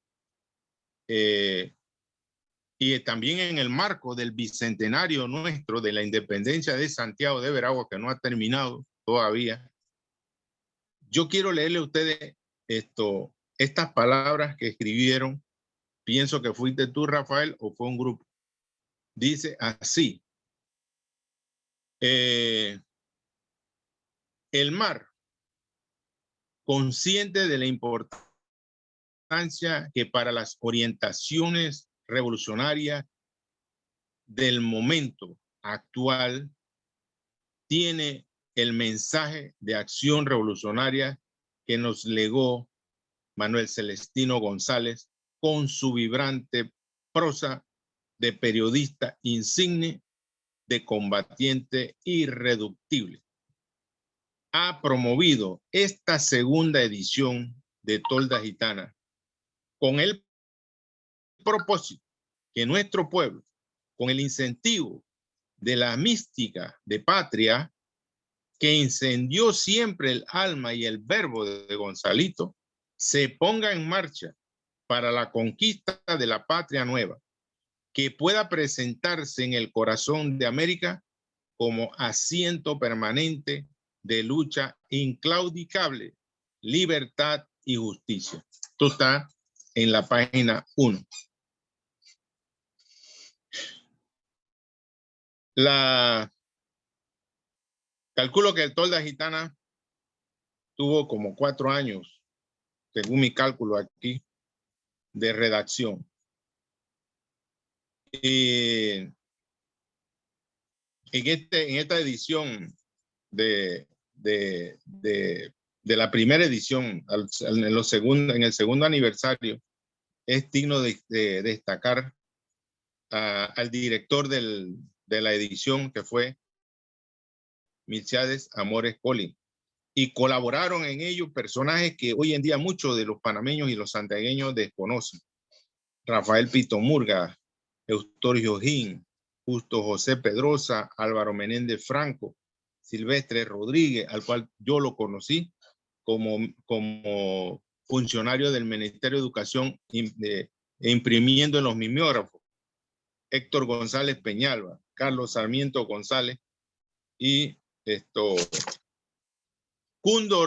y también en el marco del bicentenario nuestro de la independencia de Santiago de Veraguas, que no ha terminado todavía. Yo quiero leerle a ustedes estas palabras que escribieron. Pienso que fuiste tú, Rafael, o fue un grupo. Dice así: el mar, consciente de la importancia que para las orientaciones revolucionarias del momento actual tiene el mensaje de acción revolucionaria que nos legó Manuel Celestino González con su vibrante prosa de periodista insigne, de combatiente irreductible. Ha promovido esta segunda edición de Tolda Gitana con el propósito que nuestro pueblo, con el incentivo de la mística de patria que incendió siempre el alma y el verbo de Gonzalito, se ponga en marcha para la conquista de la patria nueva, que pueda presentarse en el corazón de América como asiento permanente de lucha inclaudicable, libertad y justicia. Esto está en la página 1. Calculo que el Tolda Gitana tuvo como 4 años, según mi cálculo aquí, de redacción. Y en esta edición de la primera edición, en el segundo aniversario, es digno de destacar al director de la edición, que fue Milciades Amores Colin, y colaboraron en ello personajes que hoy en día muchos de los panameños y los santiagueños desconocen: Rafael Pito Murga, Eustorio Gin, Justo José Pedrosa, Álvaro Menéndez Franco, Silvestre Rodríguez, al cual yo lo conocí como funcionario del Ministerio de Educación, imprimiendo en los mimeógrafos, Héctor González Peñalba, Carlos Sarmiento González y Cundo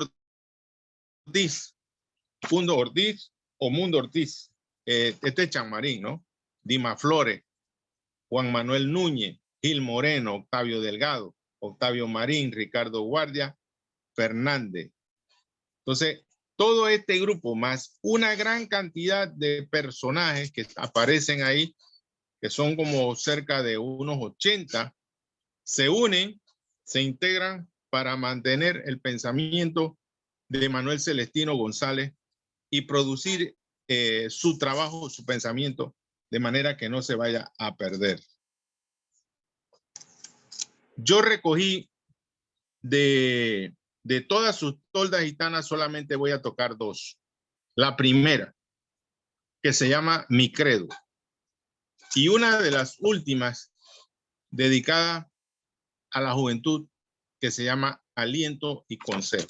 Ortiz o Mundo Ortiz, este es Chamarín, ¿no? Dima Flores, Juan Manuel Núñez, Gil Moreno, Octavio Delgado, Octavio Marín, Ricardo Guardia, Fernández. Entonces, todo este grupo, más una gran cantidad de personajes que aparecen ahí, que son como cerca de unos 80, se unen, se integran para mantener el pensamiento de Manuel Celestino González y producir su trabajo, su pensamiento, de manera que no se vaya a perder. Yo recogí de todas sus toldas gitanas, solamente voy a tocar 2. La primera, que se llama Mi Credo, y una de las últimas, dedicada a la juventud, que se llama Aliento y Consejo.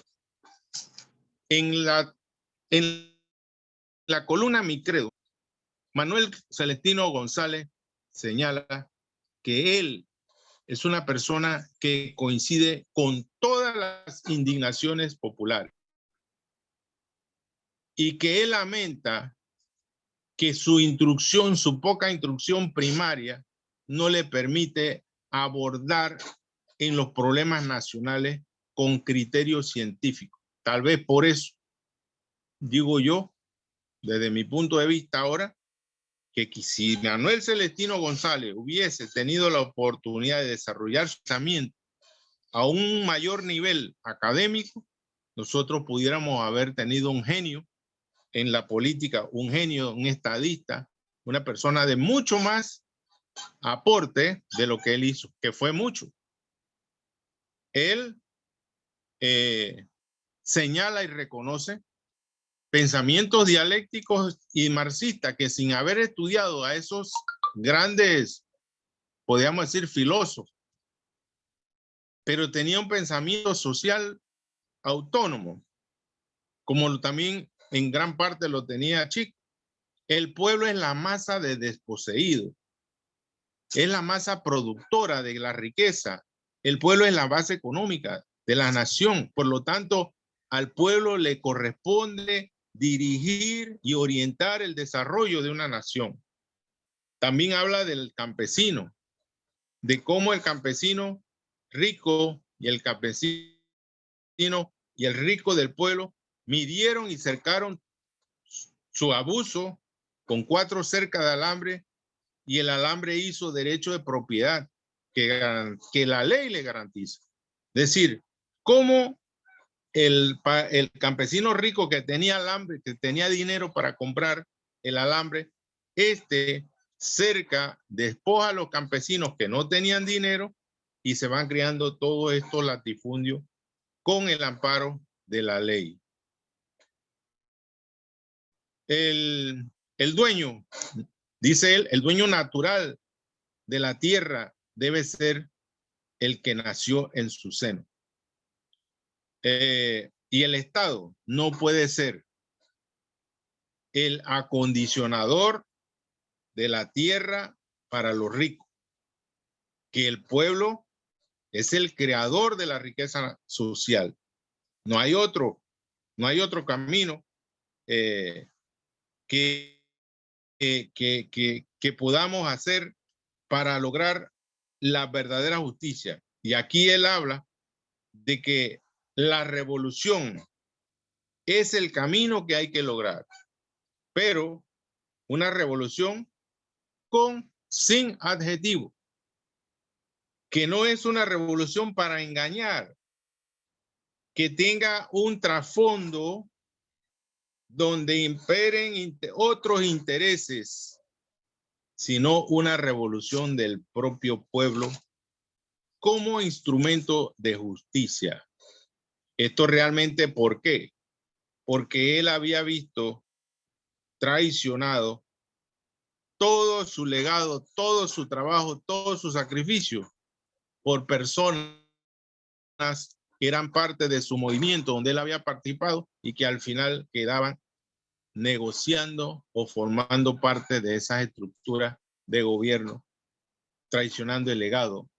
En la columna Mi Credo, Manuel Celestino González señala que él es una persona que coincide con todas las indignaciones populares y que él lamenta que su instrucción, su poca instrucción primaria, no le permite abordar en los problemas nacionales con criterios científicos. Tal vez por eso, digo yo, desde mi punto de vista ahora, que si Manuel Celestino González hubiese tenido la oportunidad de desarrollar su pensamiento a un mayor nivel académico, nosotros pudiéramos haber tenido un genio en la política, un genio, un estadista, una persona de mucho más aporte de lo que él hizo, que fue mucho. Él señala y reconoce pensamientos dialécticos y marxistas que sin haber estudiado a esos grandes, podríamos decir, filósofos, pero tenía un pensamiento social autónomo, como también en gran parte lo tenía Chico. El pueblo es la masa de desposeídos, es la masa productora de la riqueza. El pueblo es la base económica de la nación. Por lo tanto, al pueblo le corresponde dirigir y orientar el desarrollo de una nación. También habla del campesino, de cómo el campesino rico y el campesino y el rico del pueblo midieron y cercaron su abuso con 4 cercas de alambre, y el alambre hizo derecho de propiedad que la ley le garantiza. Es decir, cómo el campesino rico que tenía alambre, que tenía dinero para comprar el alambre, cerca, despoja a los campesinos que no tenían dinero y se van creando todos estos latifundios con el amparo de la ley. El dueño, dice él, el dueño natural de la tierra debe ser el que nació en su seno. Y el Estado no puede ser el acondicionador de la tierra para los ricos, que el pueblo es el creador de la riqueza social. No hay otro camino que podamos hacer para lograr la verdadera justicia. Y aquí él habla de que la revolución es el camino que hay que lograr, pero una revolución sin adjetivo, que no es una revolución para engañar, que tenga un trasfondo donde imperen otros intereses, sino una revolución del propio pueblo como instrumento de justicia. Esto realmente, ¿por qué? Porque él había visto traicionado todo su legado, todo su trabajo, todo su sacrificio por personas que eran parte de su movimiento donde él había participado y que al final quedaban negociando o formando parte de esas estructuras de gobierno, traicionando el legado.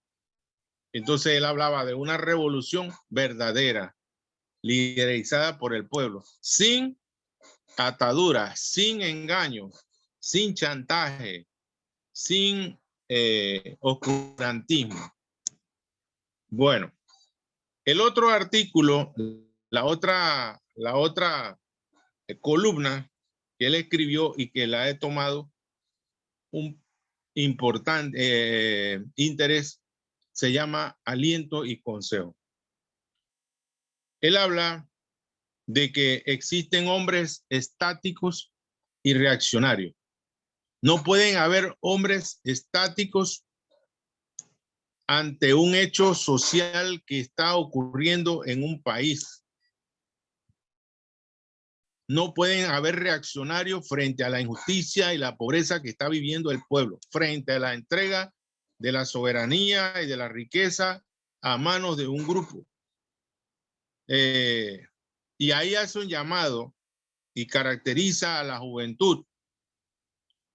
Entonces él hablaba de una revolución verdadera, liderizada por el pueblo, sin ataduras, sin engaños, sin chantaje, sin oscurantismo. Bueno, el otro artículo, la otra columna que él escribió y que la he tomado un importante interés, se llama Aliento y Consejo. Él habla de que existen hombres estáticos y reaccionarios. No pueden haber hombres estáticos ante un hecho social que está ocurriendo en un país. No pueden haber reaccionarios frente a la injusticia y la pobreza que está viviendo el pueblo, frente a la entrega de la soberanía y de la riqueza a manos de un grupo. Y ahí hace un llamado y caracteriza a la juventud,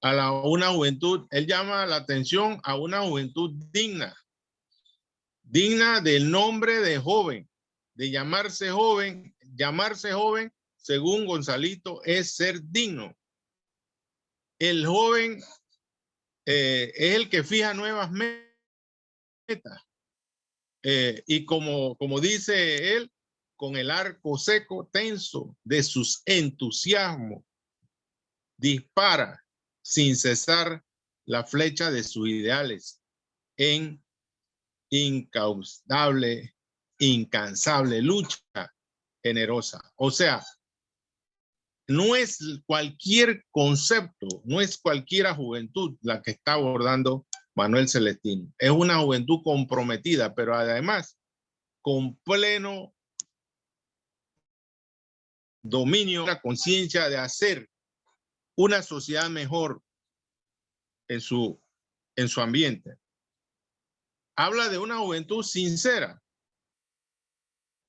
una juventud, él llama la atención a una juventud digna, digna del nombre de joven, de llamarse joven. Llamarse joven, según Gonzalito, es ser digno. El joven es el que fija nuevas metas. Y como dice él, con el arco seco tenso de sus entusiasmos, dispara sin cesar la flecha de sus ideales en incansable lucha generosa. O sea, no es cualquier concepto, no es cualquiera juventud la que está abordando Manuel Celestino. Es una juventud comprometida, pero además con pleno dominio, la conciencia de hacer una sociedad mejor en su ambiente. Habla de una juventud sincera.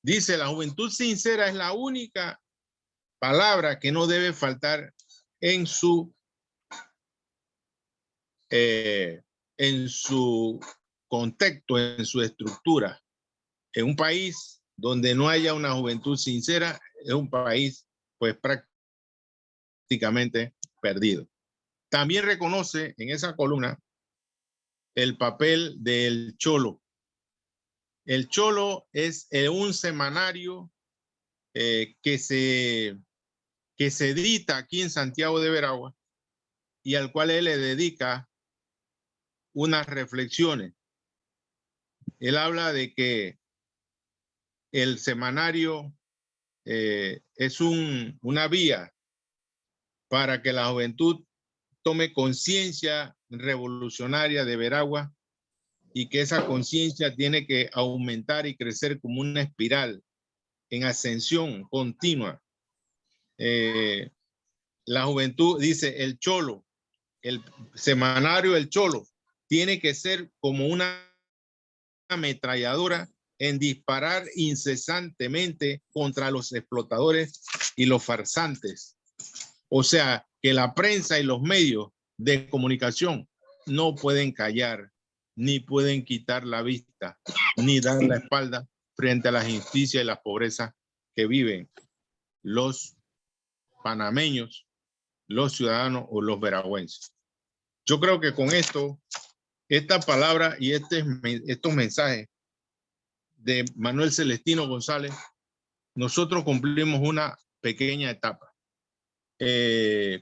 Dice, la juventud sincera es la única palabra que no debe faltar en su contexto, en su estructura. En un país donde no haya una juventud sincera, es un país pues prácticamente perdido. También reconoce en esa columna el papel del Cholo. El Cholo es un semanario que se edita aquí en Santiago de Veraguas y al cual él le dedica unas reflexiones. Él habla de que el semanario es una vía para que la juventud tome conciencia revolucionaria de Veraguas y que esa conciencia tiene que aumentar y crecer como una espiral en ascensión continua. La juventud, dice el Cholo, el semanario El Cholo, tiene que ser como una ametralladora en disparar incesantemente contra los explotadores y los farsantes. O sea, que la prensa y los medios de comunicación no pueden callar, ni pueden quitar la vista, ni dar la espalda frente a las injusticias y las pobrezas que viven los panameños, los ciudadanos o los veragüenses. Yo creo que con esto, esta palabra y estos mensajes de Manuel Celestino González, nosotros cumplimos una pequeña etapa.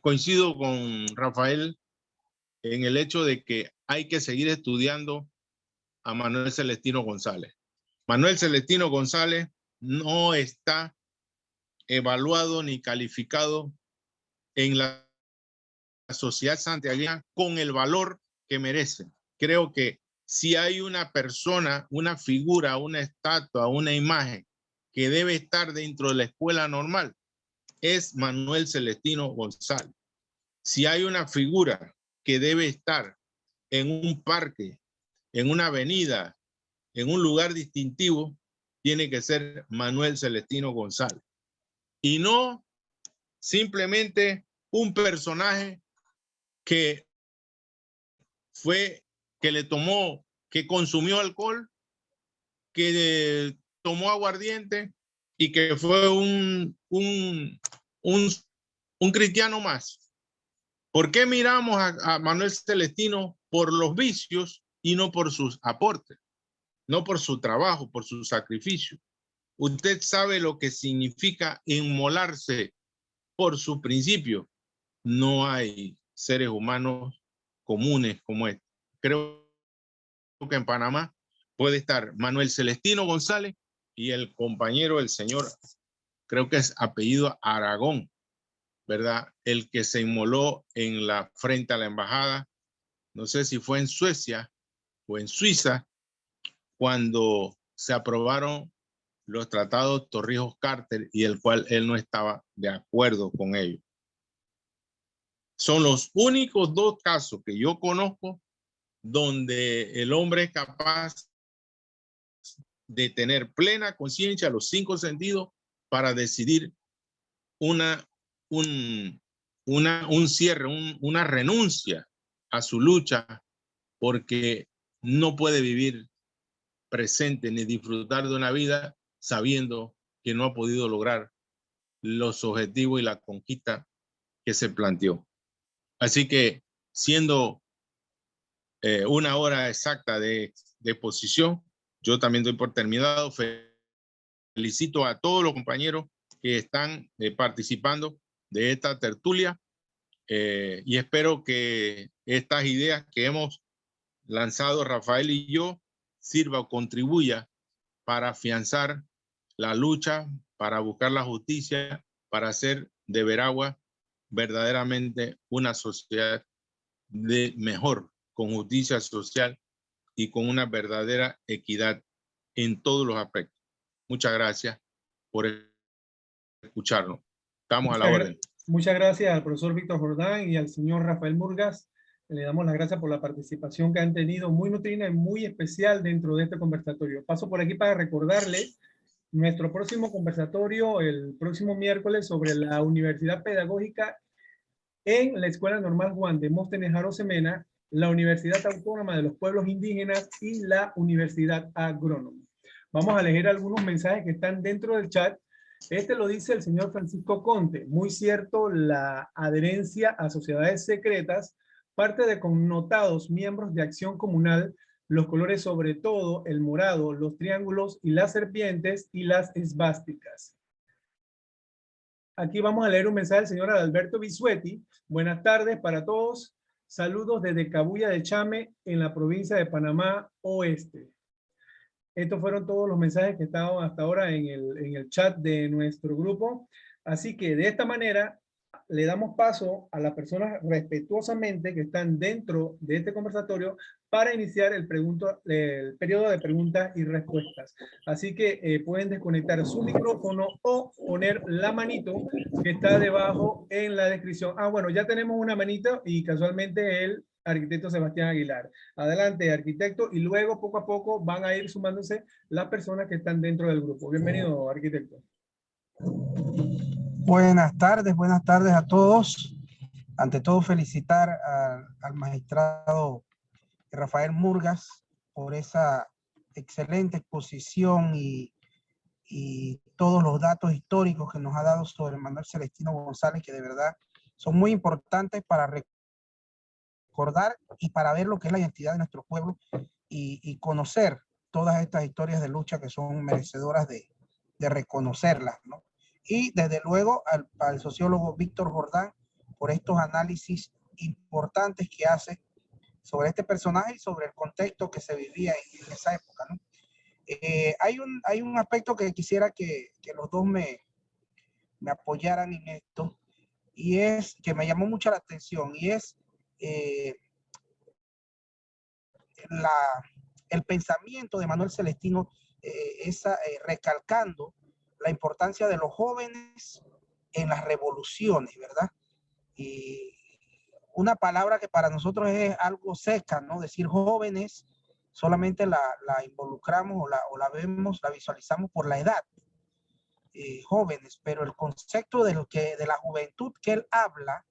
Coincido con Rafael en el hecho de que hay que seguir estudiando a Manuel Celestino González. Manuel Celestino González no está evaluado ni calificado en la sociedad santiagueña con el valor que merece. Creo que si hay una persona, una figura, una estatua, una imagen que debe estar dentro de la escuela normal, es Manuel Celestino González. Si hay una figura que debe estar en un parque, en una avenida, en un lugar distintivo, tiene que ser Manuel Celestino González. Y no simplemente un personaje que que consumió alcohol, que tomó aguardiente y que fue un cristiano más. ¿Por qué miramos a Manuel Celestino por los vicios y no por sus aportes? No por su trabajo, por su sacrificio. Usted sabe lo que significa inmolarse por su principio. No hay seres humanos comunes como este. Creo que en Panamá puede estar Manuel Celestino González y el compañero, el señor, creo que es apellido Aragón, ¿verdad? El que se inmoló frente a la embajada, no sé si fue en Suecia o en Suiza, cuando se aprobaron los tratados Torrijos-Carter y el cual él no estaba de acuerdo con ellos. Son los únicos dos casos que yo conozco donde el hombre es capaz de tener plena conciencia, los 5 sentidos, para decidir un cierre, una renuncia a su lucha, porque no puede vivir presente ni disfrutar de una vida sabiendo que no ha podido lograr los objetivos y la conquista que se planteó. Así que, siendo una hora exacta de exposición, yo también doy por terminado. Felicito a todos los compañeros que están participando de esta tertulia y espero que estas ideas que hemos lanzado Rafael y yo sirva o contribuya para afianzar la lucha, para buscar la justicia, para hacer de Veragua verdaderamente una sociedad mejor, con justicia social y con una verdadera equidad en todos los aspectos. Muchas gracias por escucharnos. Estamos a la orden. Muchas gracias al profesor Víctor Jordán y al señor Rafael Murgas. Le damos las gracias por la participación que han tenido, muy nutrida y muy especial dentro de este conversatorio. Paso por aquí para recordarles nuestro próximo conversatorio el próximo miércoles sobre la Universidad Pedagógica en la Escuela Normal Juan Demóstenes Arosemena, la Universidad Autónoma de los Pueblos Indígenas y la Universidad Agrónoma. Vamos a leer algunos mensajes que están dentro del chat. Este lo dice el señor Francisco Conte. Muy cierto, la adherencia a sociedades secretas parte de connotados miembros de Acción Comunal, los colores sobre todo, el morado, los triángulos y las serpientes y las esvásticas. Aquí vamos a leer un mensaje del señor Adalberto Bisuetti. Buenas tardes para todos. Saludos desde Cabuya de Chame, en la provincia de Panamá Oeste. Estos fueron todos los mensajes que estaban hasta ahora en el chat de nuestro grupo. Así que de esta manera le damos paso a las personas respetuosamente que están dentro de este conversatorio para iniciar el periodo de preguntas y respuestas. Así que pueden desconectar su micrófono o poner la manito que está debajo en la descripción. Ah, bueno, ya tenemos una manito y casualmente el arquitecto Sebastián Aguilar. Adelante, arquitecto, y luego poco a poco van a ir sumándose las personas que están dentro del grupo. Bienvenido, arquitecto. Buenas tardes a todos. Ante todo, felicitar al magistrado Rafael Murgas por esa excelente exposición y todos los datos históricos que nos ha dado sobre Manuel Celestino González, que de verdad son muy importantes para recordar y para ver lo que es la identidad de nuestro pueblo y conocer todas estas historias de lucha que son merecedoras de reconocerlas, ¿no? Y desde luego al sociólogo Víctor Jordán por estos análisis importantes que hace sobre este personaje y sobre el contexto que se vivía en esa época, ¿no? Hay un aspecto que quisiera que los dos me apoyaran en esto, y es que me llamó mucho la atención, y es el pensamiento de Manuel Celestino, recalcando la importancia de los jóvenes en las revoluciones, ¿verdad? Y una palabra que para nosotros es algo seca, ¿no? Decir jóvenes, solamente la involucramos o la vemos, la visualizamos por la edad, jóvenes, pero el concepto de la juventud que él habla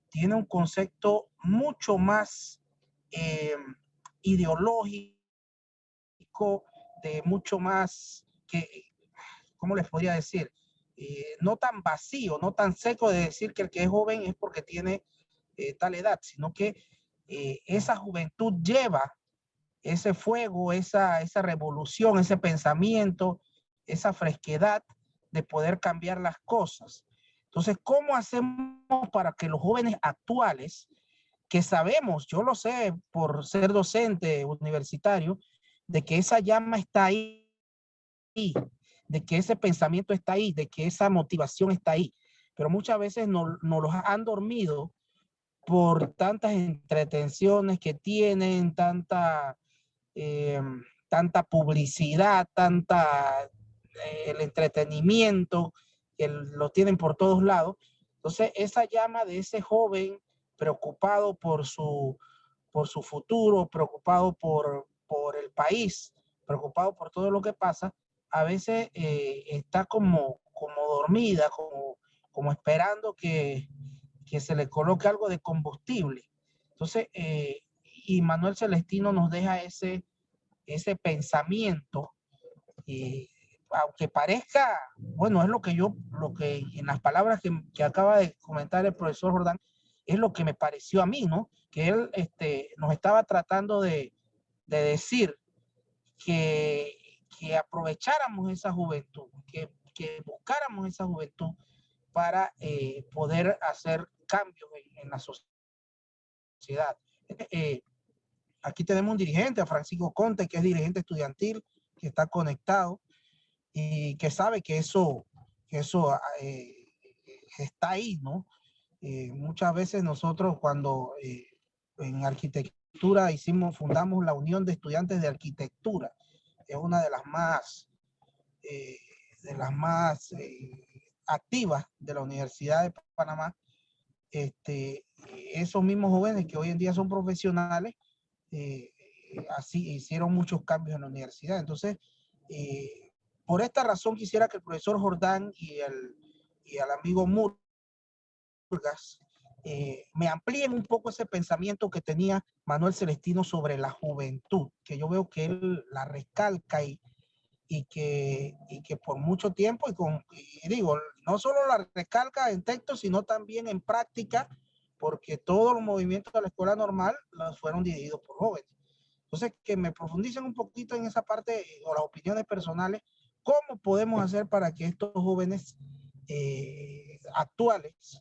tiene un concepto mucho más ideológico, de mucho más ¿cómo les podría decir? No tan vacío, no tan seco de decir que el que es joven es porque tiene tal edad, sino que esa juventud lleva ese fuego, esa revolución, ese pensamiento, esa fresquedad de poder cambiar las cosas. Entonces, ¿cómo hacemos para que los jóvenes actuales, que sabemos, yo lo sé por ser docente universitario, de que esa llama está ahí, de que ese pensamiento está ahí, de que esa motivación está ahí, pero muchas veces no los han dormido por tantas entretenciones que tienen, tanta publicidad, el entretenimiento que lo tienen por todos lados. Entonces, esa llama de ese joven preocupado por su futuro, preocupado por el país, preocupado por todo lo que pasa, a veces está como dormida, como esperando que se le coloque algo de combustible. Entonces, y Manuel Celestino nos deja ese ese pensamiento, aunque parezca, bueno, es lo que en las palabras que acaba de comentar el profesor Jordán, es lo que me pareció a mí, ¿no? Que él nos estaba tratando de decir que aprovecháramos esa juventud, que buscáramos esa juventud para poder hacer cambios en la sociedad. Aquí tenemos un dirigente, a Francisco Conte, que es dirigente estudiantil, que está conectado y que sabe que eso está ahí, ¿no? Muchas veces nosotros cuando en arquitectura fundamos la Unión de Estudiantes de Arquitectura, es una de las más activas de la Universidad de Panamá. Esos mismos jóvenes que hoy en día son profesionales, así hicieron muchos cambios en la universidad. Entonces, por esta razón quisiera que el profesor Jordán y el amigo Murgas me amplíen un poco ese pensamiento que tenía Manuel Celestino sobre la juventud, que yo veo que él la recalca y que por mucho tiempo, y digo, no solo la recalca en texto, sino también en práctica, porque todos los movimientos de la escuela normal los fueron dirigidos por jóvenes. Entonces, que me profundicen un poquito en esa parte, o las opiniones personales, cómo podemos hacer para que estos jóvenes actuales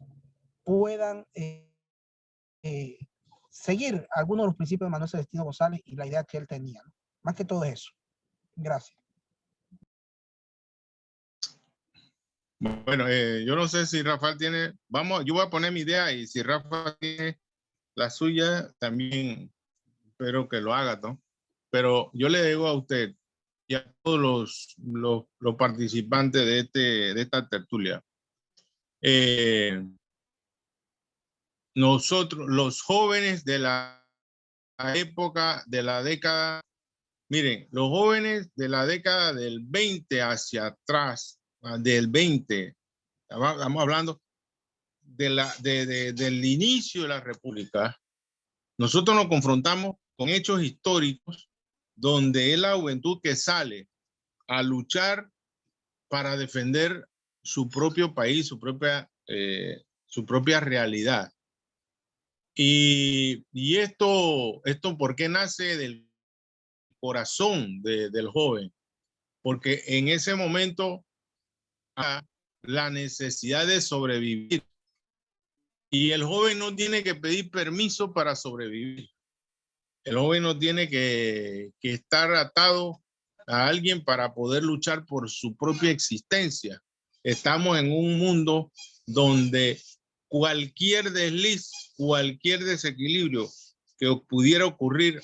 puedan seguir algunos de los principios de Manuel Celestino González y la idea que él tenía, ¿no? Más que todo eso. Gracias. Bueno, yo no sé si Rafael tiene, yo voy a poner mi idea y si Rafael tiene la suya, también espero que lo haga, ¿no? Pero yo le digo a usted y a todos los participantes de esta tertulia, nosotros, los jóvenes de la época, de la década, miren, los jóvenes de la década del 20 hacia atrás, del 20, estamos hablando del inicio de la República, nosotros nos confrontamos con hechos históricos donde es la juventud que sale a luchar para defender su propio país, su propia realidad. Y esto ¿por qué nace del corazón del joven? Porque en ese momento la necesidad de sobrevivir y el joven no tiene que pedir permiso para sobrevivir. El joven no tiene que estar atado a alguien para poder luchar por su propia existencia. Estamos en un mundo donde cualquier desliz, cualquier desequilibrio que pudiera ocurrir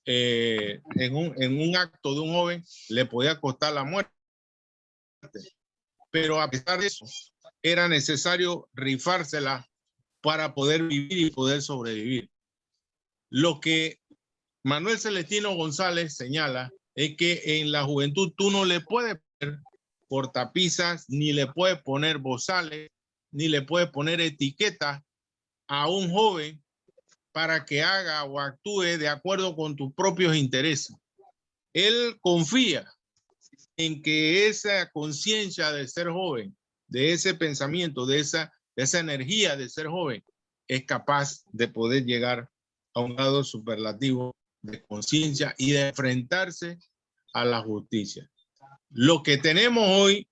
en un acto de un joven le podía costar la muerte. Pero a pesar de eso, era necesario rifársela para poder vivir y poder sobrevivir. Lo que Manuel Celestino González señala es que en la juventud tú no le puedes poner cortapisas, ni le puedes poner bozales, ni le puedes poner etiquetas a un joven para que haga o actúe de acuerdo con tus propios intereses. Él confía en que esa conciencia de ser joven, de ese pensamiento, de esa energía de ser joven, es capaz de poder llegar a un grado superlativo de conciencia y de enfrentarse a la justicia. Lo que tenemos hoy,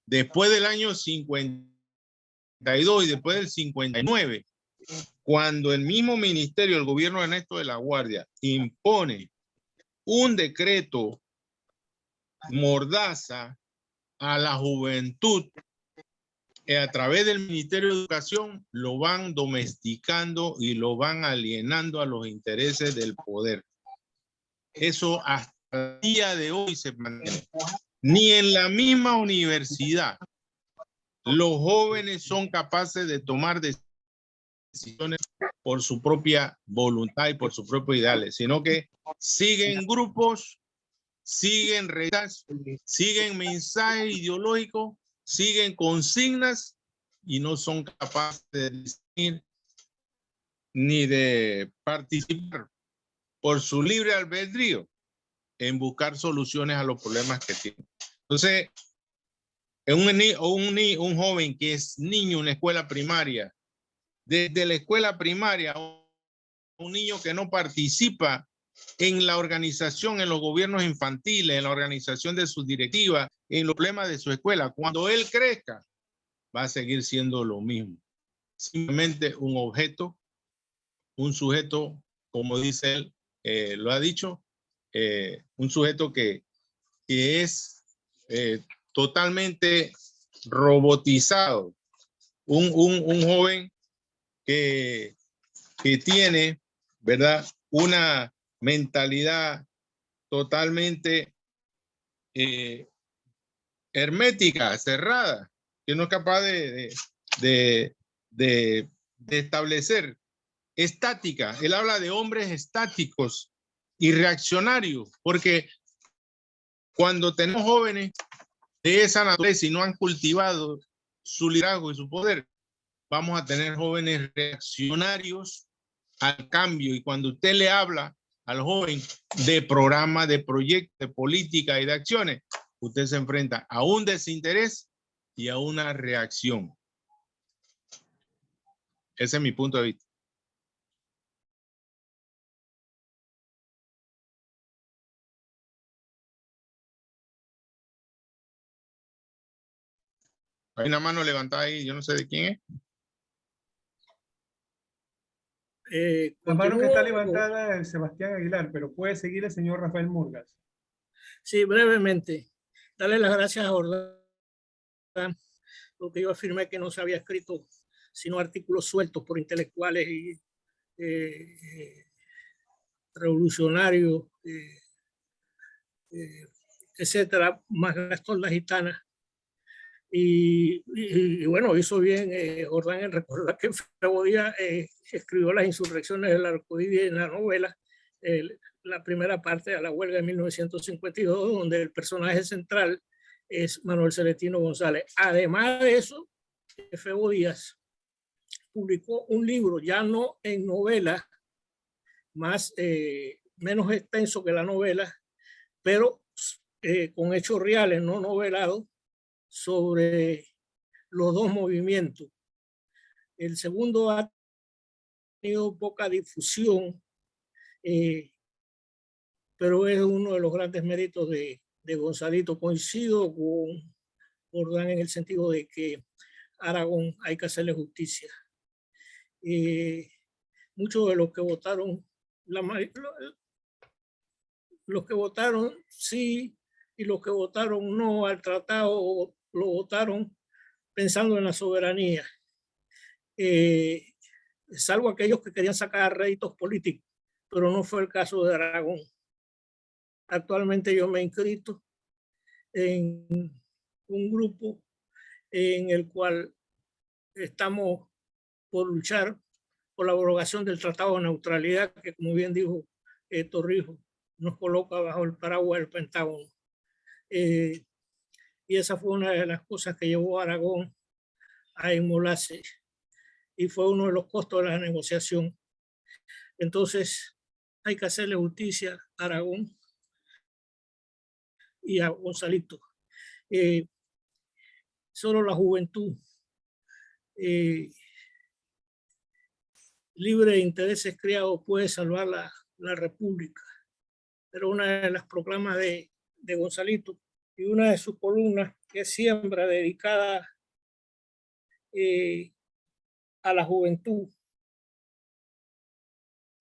después del año 52 y después del 59, cuando el mismo ministerio, el gobierno de Ernesto de la Guardia, impone un decreto mordaza a la juventud, a través del Ministerio de Educación, lo van domesticando y lo van alienando a los intereses del poder. Eso hasta el día de hoy se mantiene. Ni en la misma universidad los jóvenes son capaces de tomar decisiones por su propia voluntad y por sus propios ideales, sino que siguen grupos, siguen reglas, siguen mensajes ideológicos, siguen consignas y no son capaces de decidir ni de participar por su libre albedrío en buscar soluciones a los problemas que tienen. Entonces, un joven que es niño en la escuela primaria, desde la escuela primaria, un niño que no participa en la organización, en los gobiernos infantiles, en la organización de sus directivas, en los problemas de su escuela, cuando él crezca, va a seguir siendo lo mismo. Simplemente un objeto, un sujeto, como dice él, lo ha dicho, un sujeto que es totalmente robotizado. Un joven que tiene, ¿verdad?, una mentalidad totalmente hermética, cerrada, que no es capaz de establecer, estática. Él habla de hombres estáticos y reaccionarios, porque cuando tenemos jóvenes de esa naturaleza y no han cultivado su liderazgo y su poder, vamos a tener jóvenes reaccionarios al cambio. Y cuando usted le habla al joven de programa, de proyectos, de política y de acciones, usted se enfrenta a un desinterés y a una reacción. Ese es mi punto de vista. Hay una mano levantada ahí, yo no sé de quién es. La mano que está levantada es Sebastián Aguilar, pero puede seguir el señor Rafael Murgas. Sí, brevemente. Darle las gracias a Jordán, porque yo afirmé que no se había escrito sino artículos sueltos por intelectuales y revolucionarios, etcétera, más Gastón La Gitana. Y bueno, hizo bien Jordán en recordar que Febo Díaz escribió Las insurrecciones del Arcoíris en la novela, la primera parte de la huelga de 1952, donde el personaje central es Manuel Celestino González. Además de eso, Febo Díaz publicó un libro, ya no en novela, menos extenso que la novela, pero con hechos reales, no novelados, sobre los dos movimientos. El segundo ha tenido poca difusión, pero es uno de los grandes méritos de Gonzalito. Coincido con Jordán en el sentido de que Aragón hay que hacerle justicia. Muchos de los que votaron, los que votaron sí y los que votaron no al tratado lo votaron pensando en la soberanía, salvo aquellos que querían sacar réditos políticos, pero no fue el caso de Aragón. Actualmente yo me he inscrito en un grupo en el cual estamos por luchar por la abrogación del Tratado de Neutralidad, que como bien dijo Torrijos, nos coloca bajo el paraguas del Pentágono. Y esa fue una de las cosas que llevó a Aragón a inmolarse y fue uno de los costos de la negociación. Entonces hay que hacerle justicia a Aragón y a Gonzalito. Solo la juventud libre de intereses creados puede salvar la República. Pero una de las proclamas de Gonzalito y una de sus columnas, que es Siembra, dedicada a la juventud,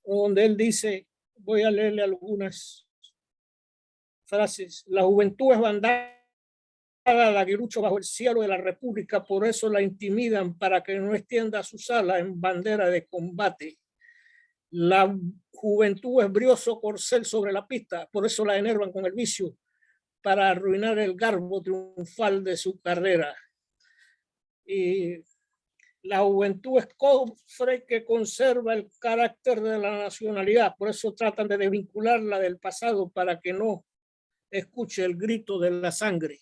donde él dice, voy a leerle algunas frases: la juventud es bandada de aguilucho bajo el cielo de la República, por eso la intimidan para que no extienda sus alas en bandera de combate. La juventud es brioso corcel sobre la pista, por eso la enervan con el vicio, para arruinar el garbo triunfal de su carrera. Y la juventud es cofre que conserva el carácter de la nacionalidad, por eso tratan de desvincularla del pasado para que no escuche el grito de la sangre.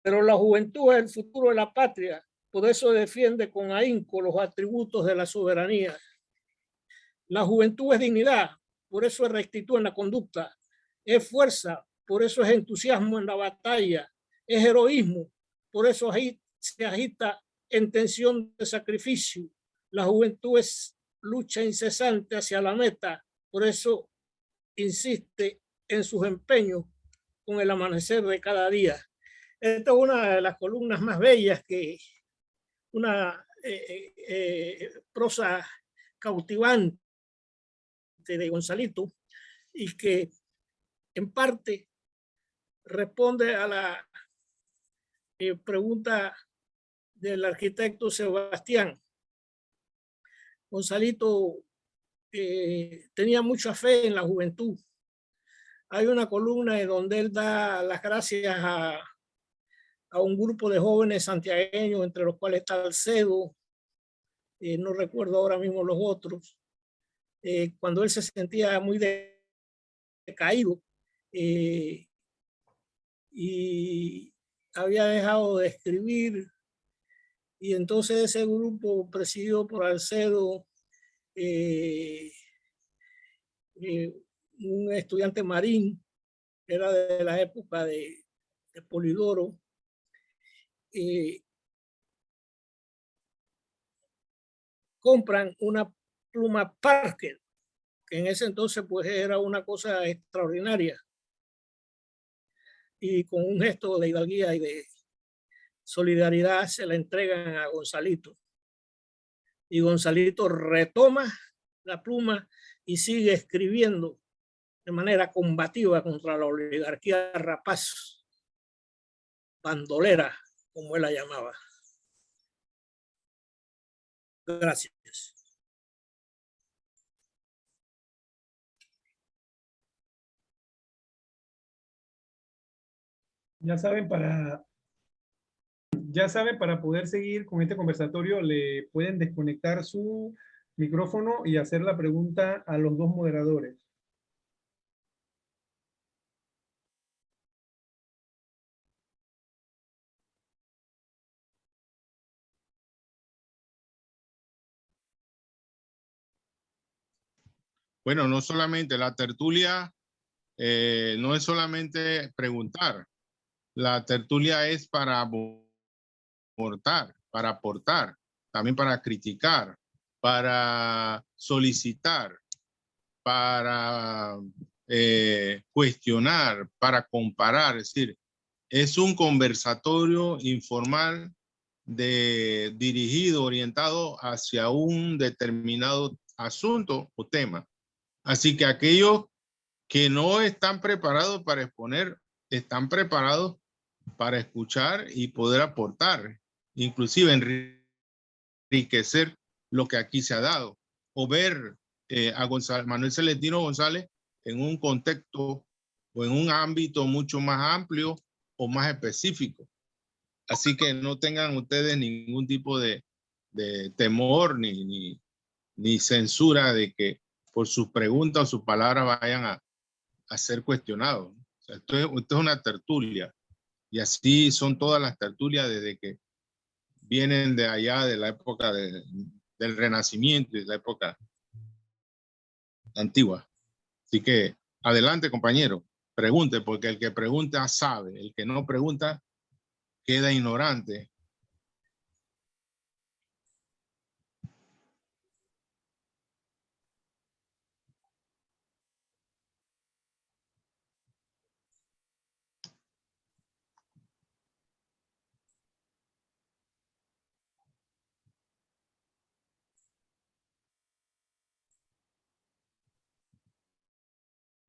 Pero la juventud es el futuro de la patria, por eso defiende con ahínco los atributos de la soberanía. La juventud es dignidad, por eso es rectitud en la conducta, es fuerza, por eso es entusiasmo en la batalla, es heroísmo, por eso se agita en tensión de sacrificio. La juventud es lucha incesante hacia la meta, por eso insiste en sus empeños con el amanecer de cada día. Esta es una de las columnas más bellas, que una prosa cautivante de Gonzalito, y que en parte responde a la pregunta del arquitecto Sebastián. Gonzalito tenía mucha fe en la juventud. Hay una columna en donde él da las gracias a un grupo de jóvenes santiagueños, entre los cuales está Alcedo, no recuerdo ahora mismo los otros, cuando él se sentía muy decaído y había dejado de escribir, y entonces ese grupo presidido por Alcedo, un estudiante marín, era de la época de Polidoro, compran una pluma Parker, que en ese entonces pues era una cosa extraordinaria, y con un gesto de hidalguía y de solidaridad se la entregan a Gonzalito, y Gonzalito retoma la pluma y sigue escribiendo de manera combativa contra la oligarquía rapaz, bandolera, como él la llamaba. Gracias. Ya saben, para poder seguir con este conversatorio, le pueden desconectar su micrófono y hacer la pregunta a los dos moderadores. Bueno, no solamente la tertulia, no es solamente preguntar. La tertulia es para aportar, también para criticar, para solicitar, para cuestionar, para comparar. Es decir, es un conversatorio informal dirigido, orientado hacia un determinado asunto o tema. Así que aquellos que no están preparados para exponer, están preparados para escuchar y poder aportar, inclusive enriquecer lo que aquí se ha dado, o ver a Manuel Celestino González en un contexto o en un ámbito mucho más amplio o más específico. Así que no tengan ustedes ningún tipo de temor ni censura de que por sus preguntas o sus palabras vayan a ser cuestionados. O sea, esto es una tertulia, y así son todas las tertulias desde que vienen de allá, de la época del Renacimiento y de la época antigua. Así que adelante, compañero, pregunte, porque el que pregunta sabe, el que no pregunta queda ignorante.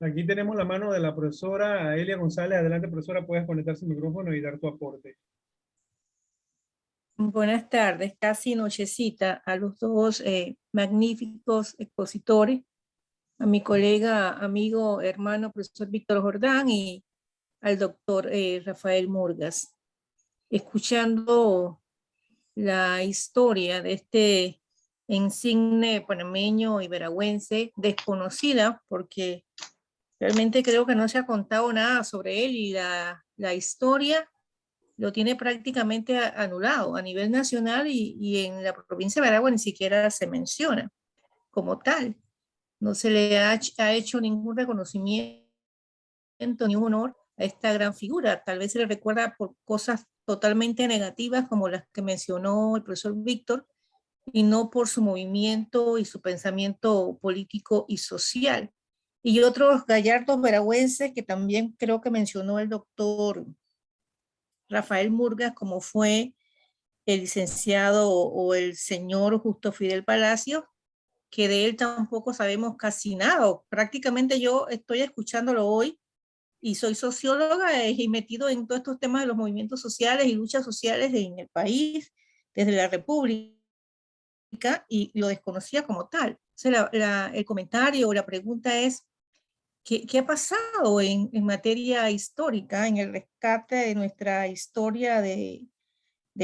Aquí tenemos la mano de la profesora Elia González. Adelante, profesora, puedes conectar su micrófono y dar tu aporte. Buenas tardes, casi nochecita, a los dos magníficos expositores, a mi colega, amigo, hermano, profesor Víctor Jordán, y al doctor Rafael Murgas. Escuchando la historia de este insigne panameño y veragüense, desconocida, porque realmente creo que no se ha contado nada sobre él, y la historia lo tiene prácticamente anulado a nivel nacional, y en la provincia de Aragua ni siquiera se menciona como tal. no se le ha hecho ningún reconocimiento ni un honor a esta gran figura. Tal vez se le recuerda por cosas totalmente negativas como las que mencionó el profesor Víctor, y no por su movimiento y su pensamiento político y social. Y otros gallardos veragüenses que también creo que mencionó el doctor Rafael Murgas, como fue el licenciado o el señor Justo Fidel Palacio, que de él tampoco sabemos casi nada. Prácticamente yo estoy escuchándolo hoy y soy socióloga y metido en todos estos temas de los movimientos sociales y luchas sociales en el país desde la República, y lo desconocía como tal. O sea, el comentario o la pregunta es, ¿qué ha pasado en materia histórica, en el rescate de nuestra historia de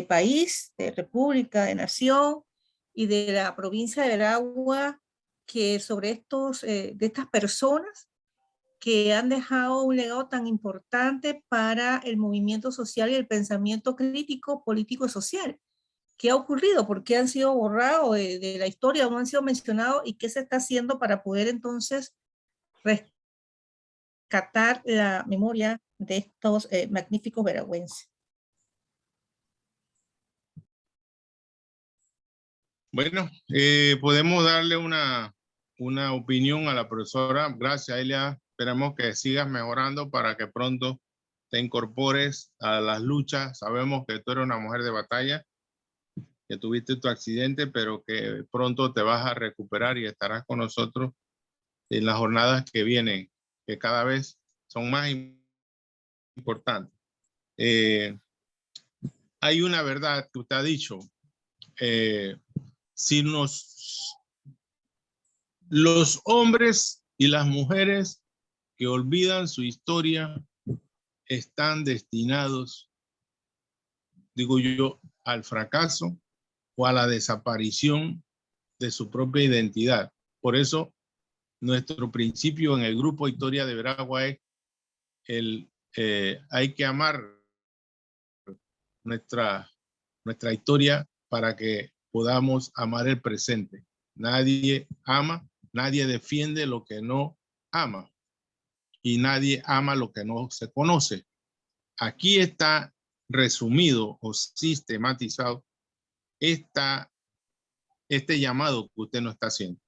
país, de república, de nación y de la provincia de Veragua, que sobre de estas personas que han dejado un legado tan importante para el movimiento social y el pensamiento crítico, político y social? ¿Qué ha ocurrido? ¿Por qué han sido borrados de la historia? ¿No han sido mencionados? ¿Y qué se está haciendo para poder entonces rescatar la memoria de estos magníficos veragüenses? Bueno, podemos darle una opinión a la profesora. Gracias, Elia. Esperamos que sigas mejorando para que pronto te incorpores a las luchas. Sabemos que tú eres una mujer de batalla, que tuviste tu accidente, pero que pronto te vas a recuperar y estarás con nosotros en las jornadas que vienen, que cada vez son más importantes. Hay una verdad que usted ha dicho. Si los hombres y las mujeres que olvidan su historia están destinados, digo yo, al fracaso o a la desaparición de su propia identidad. Por eso, nuestro principio en el grupo Historia de Veragua es hay que amar nuestra historia para que podamos amar el presente. Nadie ama, nadie defiende lo que no ama y nadie ama lo que no se conoce. Aquí está resumido o sistematizado este llamado que usted nos está haciendo.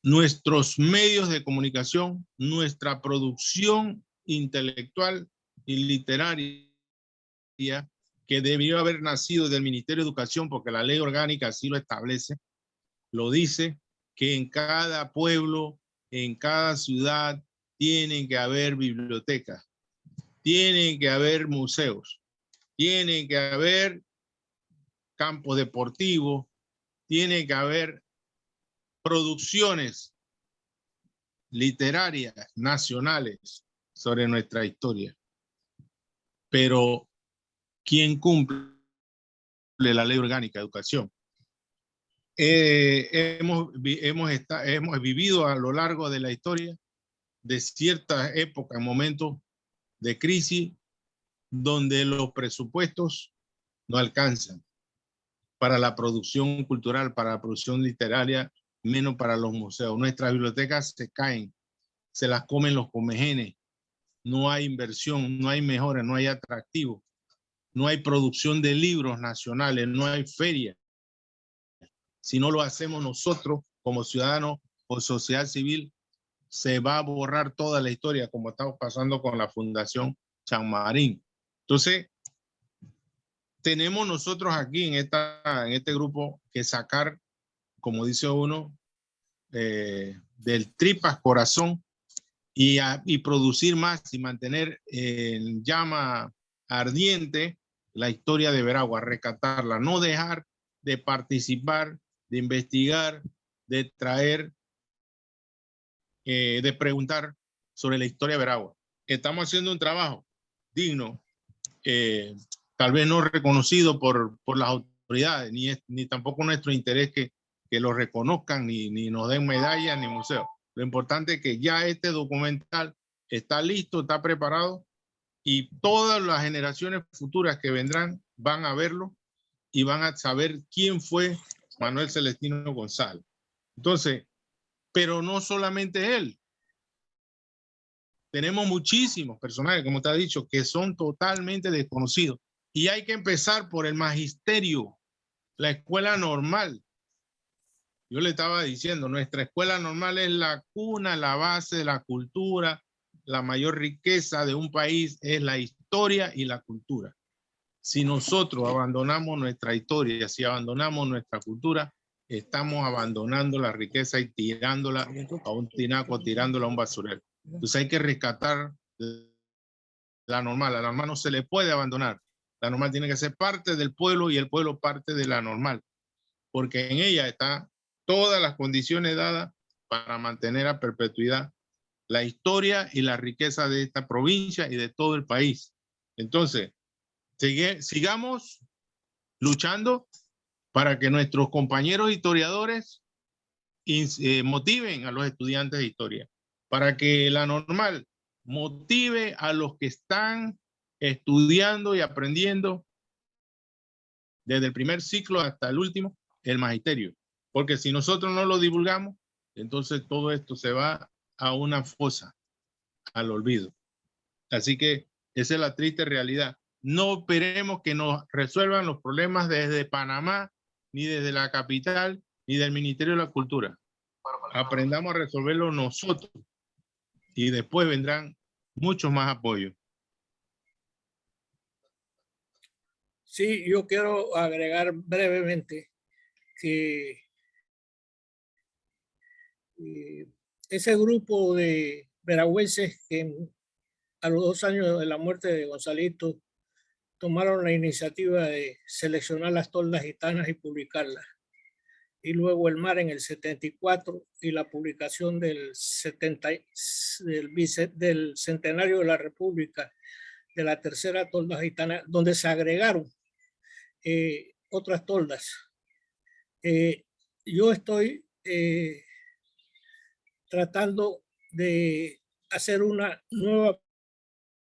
Nuestros medios de comunicación, nuestra producción intelectual y literaria, que debió haber nacido del Ministerio de Educación, porque la ley orgánica así lo establece, lo dice, que en cada pueblo, en cada ciudad, tienen que haber bibliotecas, tienen que haber museos, tienen que haber campos deportivos, tiene que haber producciones literarias nacionales sobre nuestra historia. Pero ¿quién cumple la ley orgánica de educación? Hemos vivido a lo largo de la historia de ciertas épocas, momentos de crisis, donde los presupuestos no alcanzan para la producción cultural, para la producción literaria, menos para los museos. Nuestras bibliotecas se caen, se las comen los comejenes, no hay inversión, no hay mejora, no hay atractivo, no hay producción de libros nacionales, no hay feria. Si no lo hacemos nosotros como ciudadanos o sociedad civil, se va a borrar toda la historia, como estamos pasando con la Fundación Chanmarín. Entonces, tenemos nosotros aquí en este grupo que sacar, como dice uno, del tripas corazón y producir más y mantener en llama ardiente la historia de Veragua, rescatarla, no dejar de participar, de investigar, de traer, de preguntar sobre la historia de Veragua. Estamos haciendo un trabajo digno, tal vez no reconocido por las autoridades, ni tampoco nuestro interés que lo reconozcan, ni nos den medallas, ni museos. Lo importante es que ya este documental está listo, está preparado, y todas las generaciones futuras que vendrán van a verlo y van a saber quién fue Manuel Celestino González. Entonces, pero no solamente él. Tenemos muchísimos personajes, como te ha dicho, que son totalmente desconocidos. Y hay que empezar por el magisterio, la escuela normal. Yo le estaba diciendo, nuestra escuela normal es la cuna, la base de la cultura. La mayor riqueza de un país es la historia y la cultura. Si nosotros abandonamos nuestra historia, si abandonamos nuestra cultura, estamos abandonando la riqueza y tirándola a un tinaco, tirándola a un basurero. Entonces hay que rescatar la normal. La normal no se le puede abandonar. La normal tiene que ser parte del pueblo y el pueblo parte de la normal, porque en ella están todas las condiciones dadas para mantener a perpetuidad la historia y la riqueza de esta provincia y de todo el país. Entonces, sigamos luchando para que nuestros compañeros historiadores motiven a los estudiantes de historia, para que la normal motive a los que están estudiando y aprendiendo desde el primer ciclo hasta el último, el magisterio. Porque si nosotros no lo divulgamos, entonces todo esto se va a una fosa, al olvido. Así que esa es la triste realidad. No esperemos que nos resuelvan los problemas desde Panamá, ni desde la capital, ni del Ministerio de la Cultura. Aprendamos a resolverlo nosotros y después vendrán muchos más apoyos. Sí, yo quiero agregar brevemente que ese grupo de veragüenses que a los 2 años de la muerte de Gonzalito tomaron la iniciativa de seleccionar las toldas gitanas y publicarlas. Y luego el mar en el 74 y la publicación del centenario de la República de la tercera tolda gitana, donde se agregaron otras toldas. Yo estoy tratando de hacer una nueva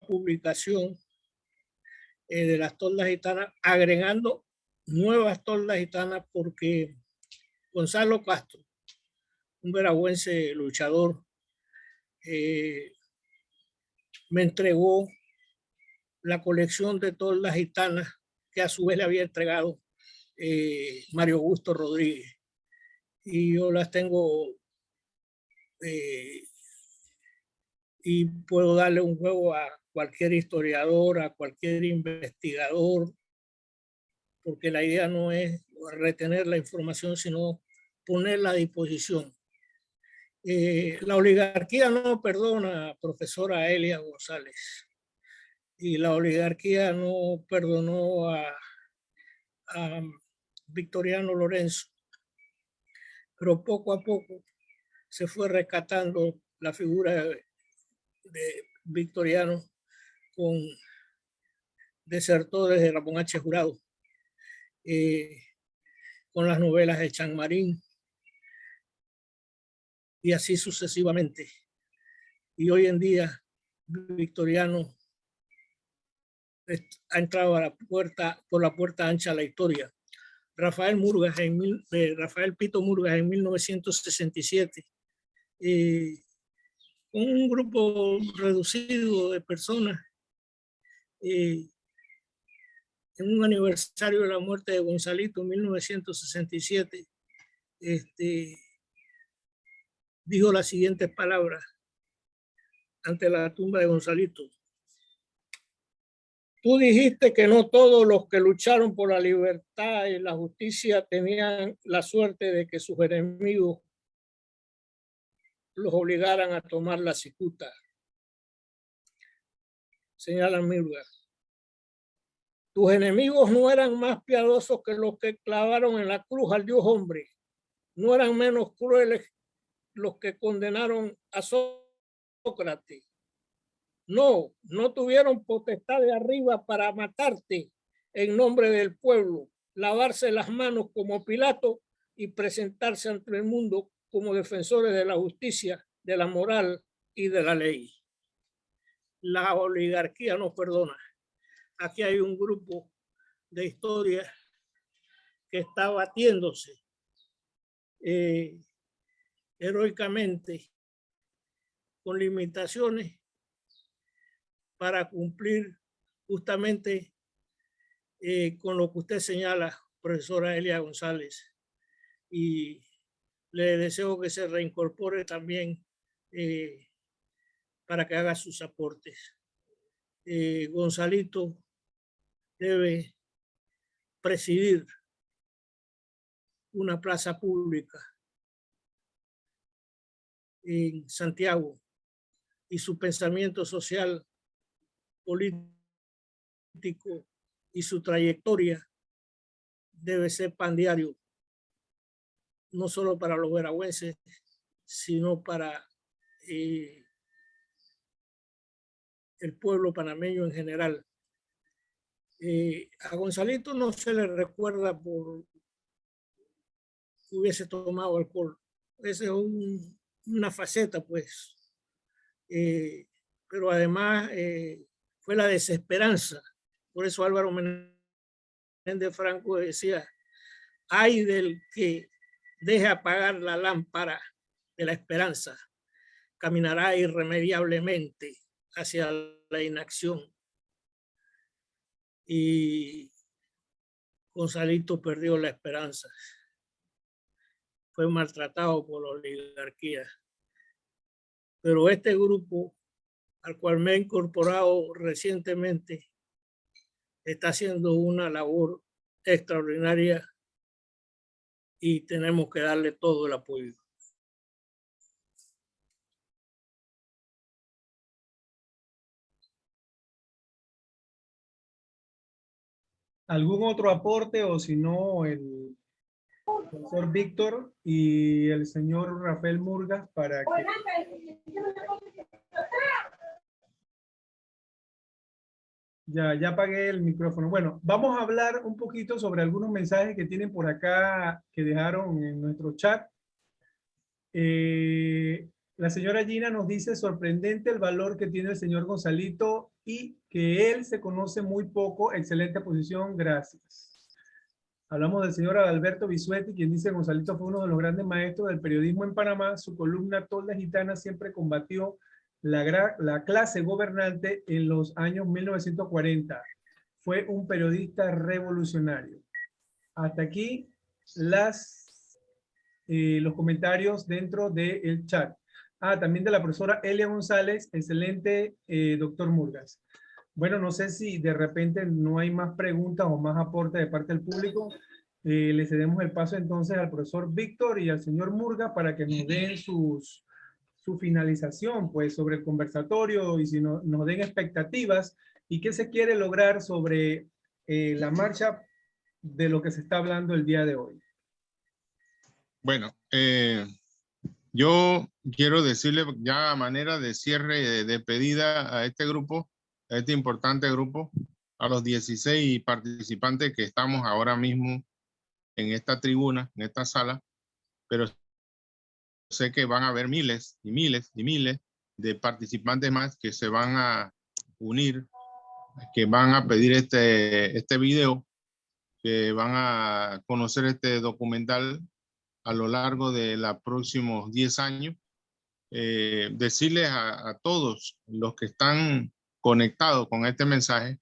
publicación de las toldas gitanas, agregando nuevas toldas gitanas, porque Gonzalo Castro, un veragüense luchador, me entregó la colección de toldas gitanas que a su vez le había entregado Mario Augusto Rodríguez. Y yo las tengo y puedo darle un juego a cualquier historiador, a cualquier investigador, porque la idea no es retener la información, sino ponerla a disposición. La oligarquía no perdona, profesora Elia González, y la oligarquía no perdonó a Victoriano Lorenzo, pero poco a poco se fue rescatando la figura de Victoriano con desertores de Ramón H. Jurado, con las novelas de Chanmarín, y así sucesivamente. Y hoy en día Victoriano ha entrado por la puerta ancha a la historia. Rafael Pito Murgas en 1967, un grupo reducido de personas, en un aniversario de la muerte de Gonzalito en 1967, dijo las siguientes palabras ante la tumba de Gonzalito: tú dijiste que no todos los que lucharon por la libertad y la justicia tenían la suerte de que sus enemigos los obligaran a tomar la cicuta. Señala Murgas. Tus enemigos no eran más piadosos que los que clavaron en la cruz al Dios hombre. No eran menos crueles los que condenaron a Sócrates. No, no tuvieron potestad de arriba para matarte en nombre del pueblo, lavarse las manos como Pilato y presentarse ante el mundo como defensores de la justicia, de la moral y de la ley. La oligarquía no perdona. Aquí hay un grupo de historia que está batiéndose heroicamente con limitaciones para cumplir justamente con lo que usted señala, profesora Elia González. Y le deseo que se reincorpore también para que haga sus aportes. Gonzalito debe presidir una plaza pública en Santiago y su pensamiento social, político y su trayectoria debe ser pan diario, no solo para los veragüenses, sino para el pueblo panameño en general. A Gonzalito no se le recuerda por que hubiese tomado alcohol. Esa es una faceta, pues. Pero además fue la desesperanza. Por eso Álvaro Menéndez Franco decía, ay del que deje apagar la lámpara de la esperanza, caminará irremediablemente hacia la inacción. Y Gonzalito perdió la esperanza. Fue maltratado por la oligarquía. Pero este grupo, al cual me he incorporado recientemente, está haciendo una labor extraordinaria y tenemos que darle todo el apoyo. ¿Algún otro aporte o si no el profesor Víctor y el señor Rafael Murgas para que... Ya apagué el micrófono. Bueno, vamos a hablar un poquito sobre algunos mensajes que tienen por acá que dejaron en nuestro chat. La señora Gina nos dice sorprendente el valor que tiene el señor Gonzalito y que él se conoce muy poco. Excelente posición, gracias. Hablamos del señor Adalberto Bisuetti, quien dice Gonzalito fue uno de los grandes maestros del periodismo en Panamá. Su columna Tolda Gitana siempre combatió la clase gobernante en los años 1940. Fue un periodista revolucionario. Hasta aquí los comentarios dentro del chat. También de la profesora Elia González, excelente, doctor Murgas. Bueno, no sé si de repente no hay más preguntas o más aportes de parte del público. Le cedemos el paso entonces al profesor Víctor y al señor Murgas para que nos den su finalización pues, sobre el conversatorio y si nos den expectativas y qué se quiere lograr sobre la marcha de lo que se está hablando el día de hoy. Bueno, yo quiero decirle ya a manera de cierre y de despedida a este grupo, a este importante grupo, a los 16 participantes que estamos ahora mismo en esta tribuna, en esta sala, pero sé que van a haber miles y miles y miles de participantes más que se van a unir, que van a pedir este video, que van a conocer este documental a lo largo de los próximos 10 años. Decirles a todos los que están conectados con este mensaje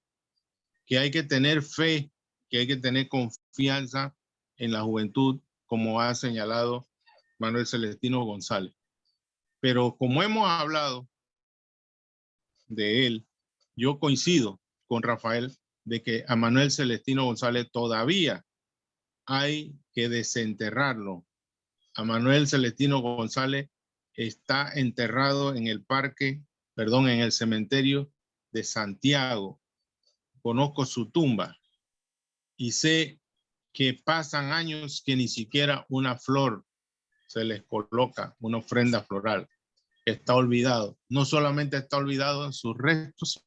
que hay que tener fe, que hay que tener confianza en la juventud, como ha señalado Manuel Celestino González. Pero como hemos hablado de él, yo coincido con Rafael de que a Manuel Celestino González todavía hay que desenterrarlo. A Manuel Celestino González está enterrado en en el cementerio de Santiago. Conozco su tumba y sé que pasan años que ni siquiera una flor se les coloca, una ofrenda floral. Está olvidado. No solamente está olvidado en sus restos,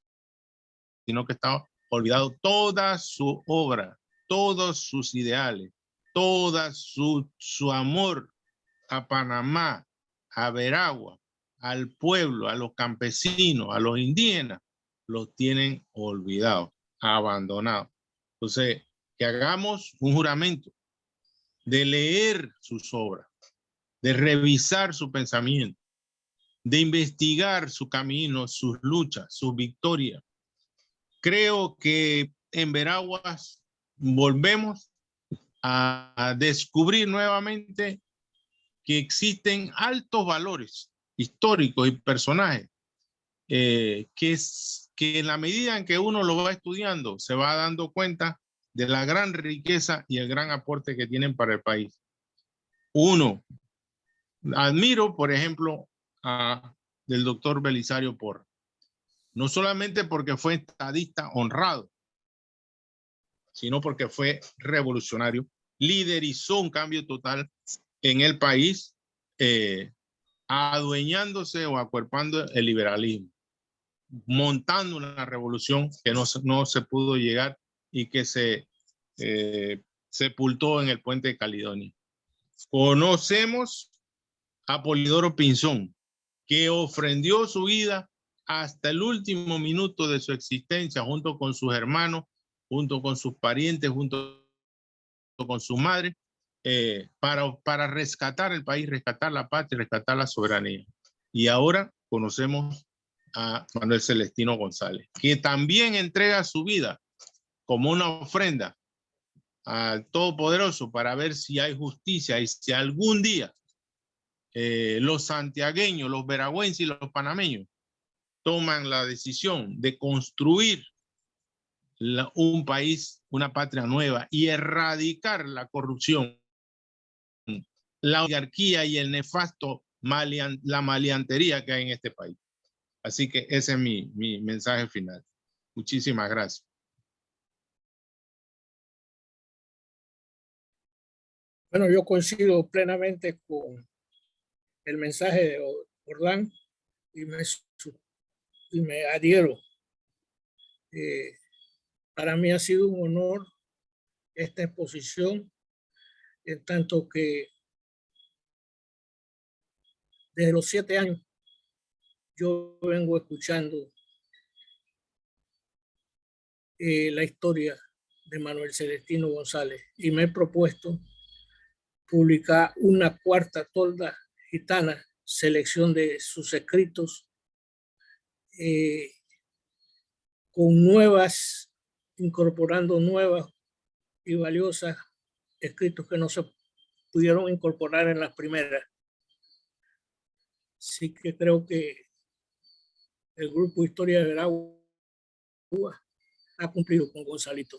sino que está olvidado toda su obra, todos sus ideales, toda su amor a Panamá, a Veragua, al pueblo, a los campesinos, a los indígenas, los tienen olvidados, abandonados. Entonces, que hagamos un juramento de leer sus obras, de revisar su pensamiento, de investigar su camino, sus luchas, sus victorias. Creo que en Veraguas volvemos a descubrir nuevamente que existen altos valores históricos y personajes que en la medida en que uno lo va estudiando se va dando cuenta de la gran riqueza y el gran aporte que tienen para el país. Uno, admiro, por ejemplo, del doctor Belisario Porras, no solamente porque fue estadista honrado, sino porque fue revolucionario, liderizó un cambio total en el país, adueñándose o acuerpando el liberalismo, montando una revolución que no se pudo llegar y que se sepultó en el puente de Caledonia. Conocemos a Polidoro Pinzón, que ofrendió su vida hasta el último minuto de su existencia, junto con sus hermanos, junto con sus parientes, junto con su madre, para rescatar el país, rescatar la patria, rescatar la soberanía. Y ahora conocemos a Manuel Celestino González, que también entrega su vida como una ofrenda al Todopoderoso para ver si hay justicia y si algún día los santiagueños, los veragüenses y los panameños toman la decisión de construir un país, una patria nueva y erradicar la corrupción, la oligarquía y el nefasto la maleantería que hay en este país. Así que ese es mi mensaje final. Muchísimas gracias. Bueno, yo coincido plenamente con el mensaje de Jordán y me adhiero. Para mí ha sido un honor esta exposición, en tanto que desde los 7 años yo vengo escuchando la historia de Manuel Celestino González y me he propuesto publicar una cuarta tolda gitana, selección de sus escritos, con nuevas, incorporando nuevas y valiosas escritos que no se pudieron incorporar en las primeras. Así que creo que el Grupo Historia de Veraguas ha cumplido con Gonzalito.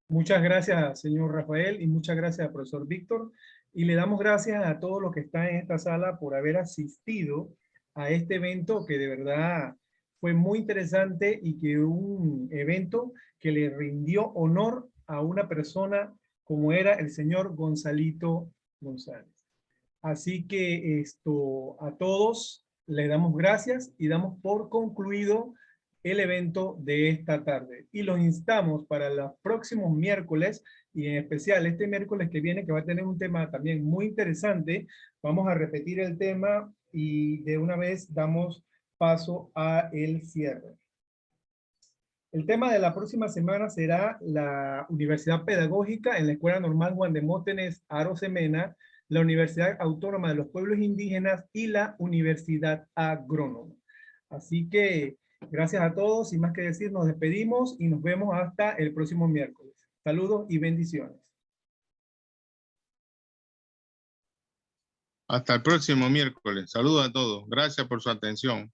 Muchas gracias, señor Rafael, y muchas gracias, profesor Víctor. Y le damos gracias a todos los que están en esta sala por haber asistido a este evento que de verdad fue muy interesante y que un evento que le rindió honor a una persona como era el señor Gonzalito González. Así que a todos les damos gracias y damos por concluido el evento de esta tarde. Y los instamos para los próximos miércoles, y en especial este miércoles que viene, que va a tener un tema también muy interesante. Vamos a repetir el tema y de una vez damos paso a el cierre. El tema de la próxima semana será la Universidad Pedagógica en la Escuela Normal Juan Demóstenes Arosemena, la Universidad Autónoma de los Pueblos Indígenas y la Universidad Agrónoma. Así que gracias a todos, sin más que decir, nos despedimos y nos vemos hasta el próximo miércoles. Saludos y bendiciones. Hasta el próximo miércoles. Saludos a todos. Gracias por su atención.